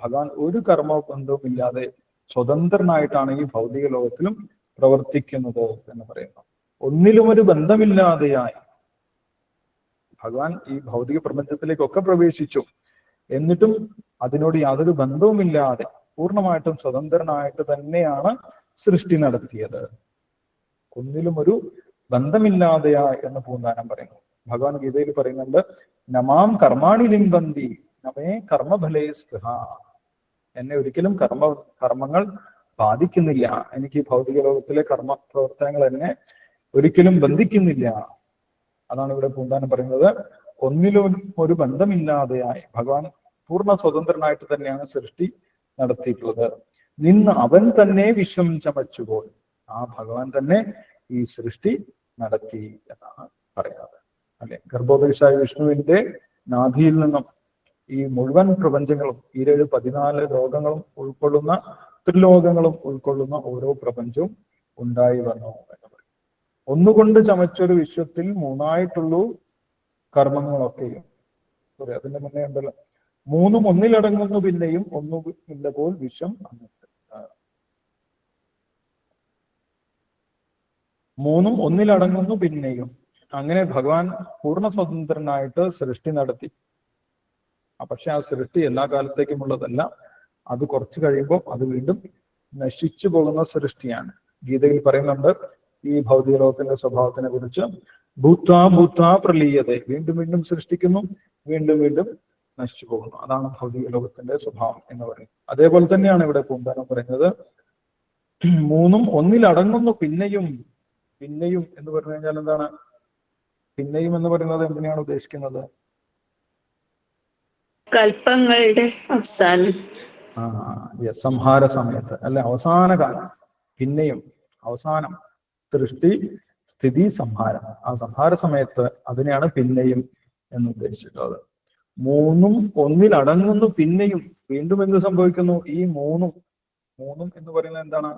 ഭഗവാൻ ഒരു കർമ്മബന്ധവും ഇല്ലാതെ സ്വതന്ത്രനായിട്ടാണ് ഈ ഭൗതിക ലോകത്തിലും പ്രവർത്തിക്കുന്നത് എന്ന് പറയുന്നു. ഒന്നിലും ഒരു ബന്ധമില്ലാതെയായി ഭഗവാൻ ഈ ഭൗതിക പ്രപഞ്ചത്തിലേക്കൊക്കെ പ്രവേശിച്ചു. എന്നിട്ടും അതിനോട് യാതൊരു ബന്ധവുമില്ലാതെ പൂർണ്ണമായിട്ടും സ്വതന്ത്രനായിട്ട് തന്നെയാണ് സൃഷ്ടി നടത്തിയത്. ഒന്നിലും ഒരു ബന്ധമില്ലാതെയായി എന്ന് പൂന്താനം പറയുന്നു. ഭഗവാൻ ഗീതയിൽ പറയുന്നുണ്ട്, നമാം കർമാണി ലിംബന്തി നമേ കർമ്മഫലേ സ്പൃഹ. എന്നെ ഒരിക്കലും കർമ്മങ്ങൾ ബാധിക്കുന്നില്ല. എനിക്ക് ഈ ഭൗതിക ലോകത്തിലെ കർമ്മ പ്രവർത്തനങ്ങൾ എന്നെ ഒരിക്കലും ബന്ധിക്കുന്നില്ല. അതാണ് ഇവിടെ പൂന്താനം പറയുന്നത്. ഒന്നിലും ഒരു ബന്ധമില്ലാതെയായി ഭഗവാൻ പൂർണ്ണ സ്വതന്ത്രനായിട്ട് തന്നെയാണ് സൃഷ്ടി നടത്തിയിട്ടുള്ളത്. നിന്ന് അവൻ തന്നെ വിശ്വം ചമച്ചുപോൽ. ആ ഭഗവാൻ തന്നെ ഈ സൃഷ്ടി നടത്തി എന്നാണ് പറയുന്നത്, അല്ലെ? ഗർഭോദശായ വിഷ്ണുവിന്റെ നാഭിയിൽ നിന്നും ഈ മുഴുവൻ പ്രപഞ്ചങ്ങളും 14 ലോകങ്ങളും ഉൾക്കൊള്ളുന്ന, ത്രിലോകങ്ങളും ഉൾക്കൊള്ളുന്ന ഓരോ പ്രപഞ്ചവും ഉണ്ടായി വന്നു എന്ന് പറയും. ഒന്നുകൊണ്ട് ചമച്ചൊരു വിശ്വത്തിൽ മൂന്നായിട്ടുള്ളൂ കർമ്മങ്ങളൊക്കെയും. സോറി, അതിന്റെ മുന്നേ ഉണ്ടല്ലോ, മൂന്നും ഒന്നിലടങ്ങുന്നു പിന്നെയും ഒന്നുമില്ല പോൽ വിശ്വം അങ്ങനത്തെ. മൂന്നും ഒന്നിലടങ്ങുന്നു പിന്നെയും. അങ്ങനെ ഭഗവാൻ പൂർണ്ണ സ്വതന്ത്രനായിട്ട് സൃഷ്ടി നടത്തി. പക്ഷെ ആ സൃഷ്ടി എല്ലാ കാലത്തേക്കും ഉള്ളതല്ല. അത് കുറച്ച് കഴിയുമ്പോൾ അത് വീണ്ടും നശിച്ചു പോകുന്ന സൃഷ്ടിയാണ്. ഗീതയിൽ പറയുന്നുണ്ട് ഈ ഭൗതിക ലോകത്തിന്റെ സ്വഭാവത്തിനെ കുറിച്ച്. ഭൂത്വാ ഭൂത്വാ പ്രലീയതേ, വീണ്ടും വീണ്ടും സൃഷ്ടിക്കുന്നു, വീണ്ടും വീണ്ടും നശിച്ചു പോകുന്നു. അതാണ് ഭൗതിക ലോകത്തിന്റെ സ്വഭാവം എന്ന് പറയുന്നത്. അതേപോലെ തന്നെയാണ് ഇവിടെ പൂന്താനം പറയുന്നത്. മൂന്നും ഒന്നിലടങ്ങുന്നു പിന്നെയും. പിന്നെയും എന്ന് പറഞ്ഞു കഴിഞ്ഞാൽ എന്താണ്? പിന്നെയും എന്ന് പറയുന്നത് എന്തിനാണ് ഉദ്ദേശിക്കുന്നത്? കൽപ്പങ്ങളുടെ അവസാനം. സംഹാര സമയത്ത് അല്ലെ, അവസാന കാലം. പിന്നെയും അവസാനം, സൃഷ്ടി സ്ഥിതി സംഹാരം, ആ സംഹാര സമയത്ത് അതിനെയാണ് പിന്നെയും എന്ന് ഉദ്ദേശിച്ചിട്ടുള്ളത്. മൂന്നും ഒന്നിലടങ്ങുന്നു പിന്നെയും. വീണ്ടും എന്ത് സംഭവിക്കുന്നു? ഈ മൂന്നും എന്ന് പറയുന്നത് എന്താണ്?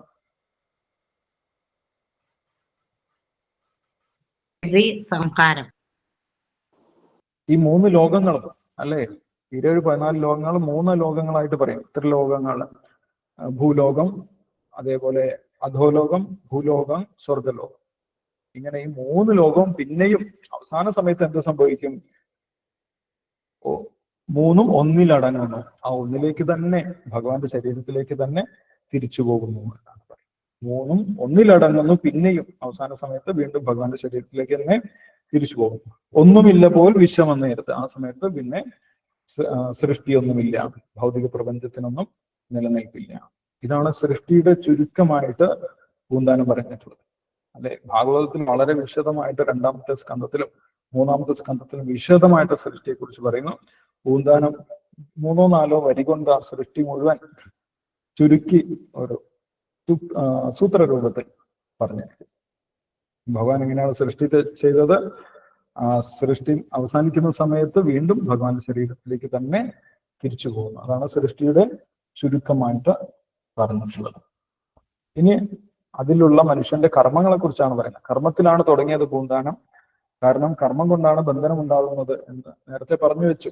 സംഹാരം. ഈ 3 ലോകങ്ങളും അല്ലെ, 14 ലോകങ്ങൾ 3 ലോകങ്ങളായിട്ട് പറയും. ത്രിലോകങ്ങൾ, ഭൂലോകം, അതേപോലെ അധോലോകം, ഭൂലോകം, സ്വർഗലോകം. ഇങ്ങനെ ഈ 3 ലോകവും പിന്നെയും അവസാന സമയത്ത് എന്ത് സംഭവിക്കും? മൂന്നും ഒന്നിലടങ്ങുന്നു. ആ ഒന്നിലേക്ക് തന്നെ, ഭഗവാന്റെ ശരീരത്തിലേക്ക് തന്നെ തിരിച്ചു പോകുന്നു എന്നാണ് പറയുന്നത്. മൂന്നും ഒന്നിലടങ്ങുന്നു പിന്നെയും അവസാന സമയത്ത് വീണ്ടും ഭഗവാന്റെ ശരീരത്തിലേക്ക് തന്നെ തിരിച്ചു പോകുന്നു. ഒന്നുമില്ല പോൽ വിശ്വം എന്ന നേരത്ത്, ആ സമയത്ത് പിന്നെ സൃഷ്ടിയൊന്നുമില്ല, ഭൗതിക പ്രപഞ്ചത്തിനൊന്നും നിലനിൽപ്പില്ല. ഇതാണ് സൃഷ്ടിയുടെ ചുരുക്കമായിട്ട് പൂന്താനം പറഞ്ഞിട്ടുള്ളത് അല്ലെ. ഭാഗവതത്തിൽ വളരെ വിശദമായിട്ട് 2-ാമത്തെ സ്കന്ധത്തിലും 3-ാമത്തെ സ്കന്ധത്തിലും വിശദമായിട്ട് സൃഷ്ടിയെ കുറിച്ച് പറയുന്നു. പൂന്താനം 3-4 വരി കൊണ്ട് ആ സൃഷ്ടി മുഴുവൻ ചുരുക്കി ഒരു സൂത്രരൂപത്തിൽ പറഞ്ഞിരിക്കും. ഭഗവാൻ എങ്ങനെയാണ് സൃഷ്ടി ചെയ്തത്? ആ സൃഷ്ടി അവസാനിക്കുന്ന സമയത്ത് വീണ്ടും ഭഗവാന്റെ ശരീരത്തിലേക്ക് തന്നെ തിരിച്ചു പോകുന്നു. അതാണ് സൃഷ്ടിയുടെ ചുരുക്കമായിട്ട് പറഞ്ഞിട്ടുള്ളത്. ഇനി അതിലുള്ള മനുഷ്യന്റെ കർമ്മങ്ങളെ കുറിച്ചാണ് പറയുന്നത്. കർമ്മത്തിലാണ് തുടങ്ങിയത് പൂന്താനം. കാരണം കർമ്മം കൊണ്ടാണ് ബന്ധനം ഉണ്ടാകുന്നത് എന്ന് നേരത്തെ പറഞ്ഞു വെച്ചു.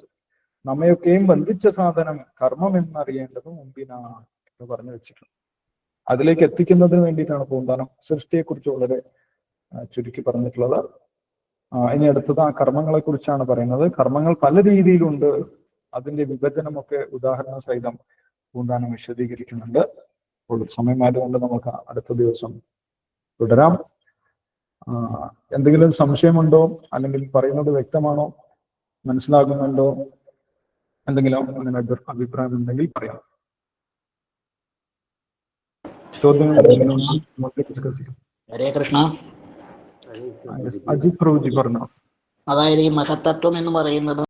നമ്മയൊക്കെയും ബന്ധിച്ച സാധനം കർമ്മം എന്നറിയേണ്ടത് മുമ്പിനാണ് എന്ന് പറഞ്ഞു വെച്ചിട്ടുണ്ട്. അതിലേക്ക് എത്തിക്കുന്നതിന് വേണ്ടിയിട്ടാണ് പൂന്താനം സൃഷ്ടിയെക്കുറിച്ച് വളരെ ചുരുക്കി പറഞ്ഞിട്ടുള്ളത്. ഇനി അടുത്തത് ആ കർമ്മങ്ങളെ കുറിച്ചാണ് പറയുന്നത്. കർമ്മങ്ങൾ പല രീതിയിലുണ്ട്. അതിന്റെ വിഭജനമൊക്കെ ഉദാഹരണ സഹിതം പൂന്താനം വിശദീകരിക്കുന്നുണ്ട്. അപ്പോൾ സമയമായതുകൊണ്ട് നമുക്ക് അടുത്ത ദിവസം തുടരാം. എന്തെങ്കിലും സംശയമുണ്ടോ, അല്ലെങ്കിൽ പറയുന്നത് വ്യക്തമാണോ, മനസ്സിലാകുന്നുണ്ടോ, എന്തെങ്കിലും അങ്ങനെ അഭിപ്രായം ഉണ്ടെങ്കിൽ പറയാം. ചോദ്യങ്ങൾ ഡിസ്കസ് ചെയ്യാം. ഹരേ കൃഷ്ണ. അജിത് പ്രഭുജി പറഞ്ഞു. അതായത് ഈ മഹത്തത്വം എന്ന് പറയുന്നത്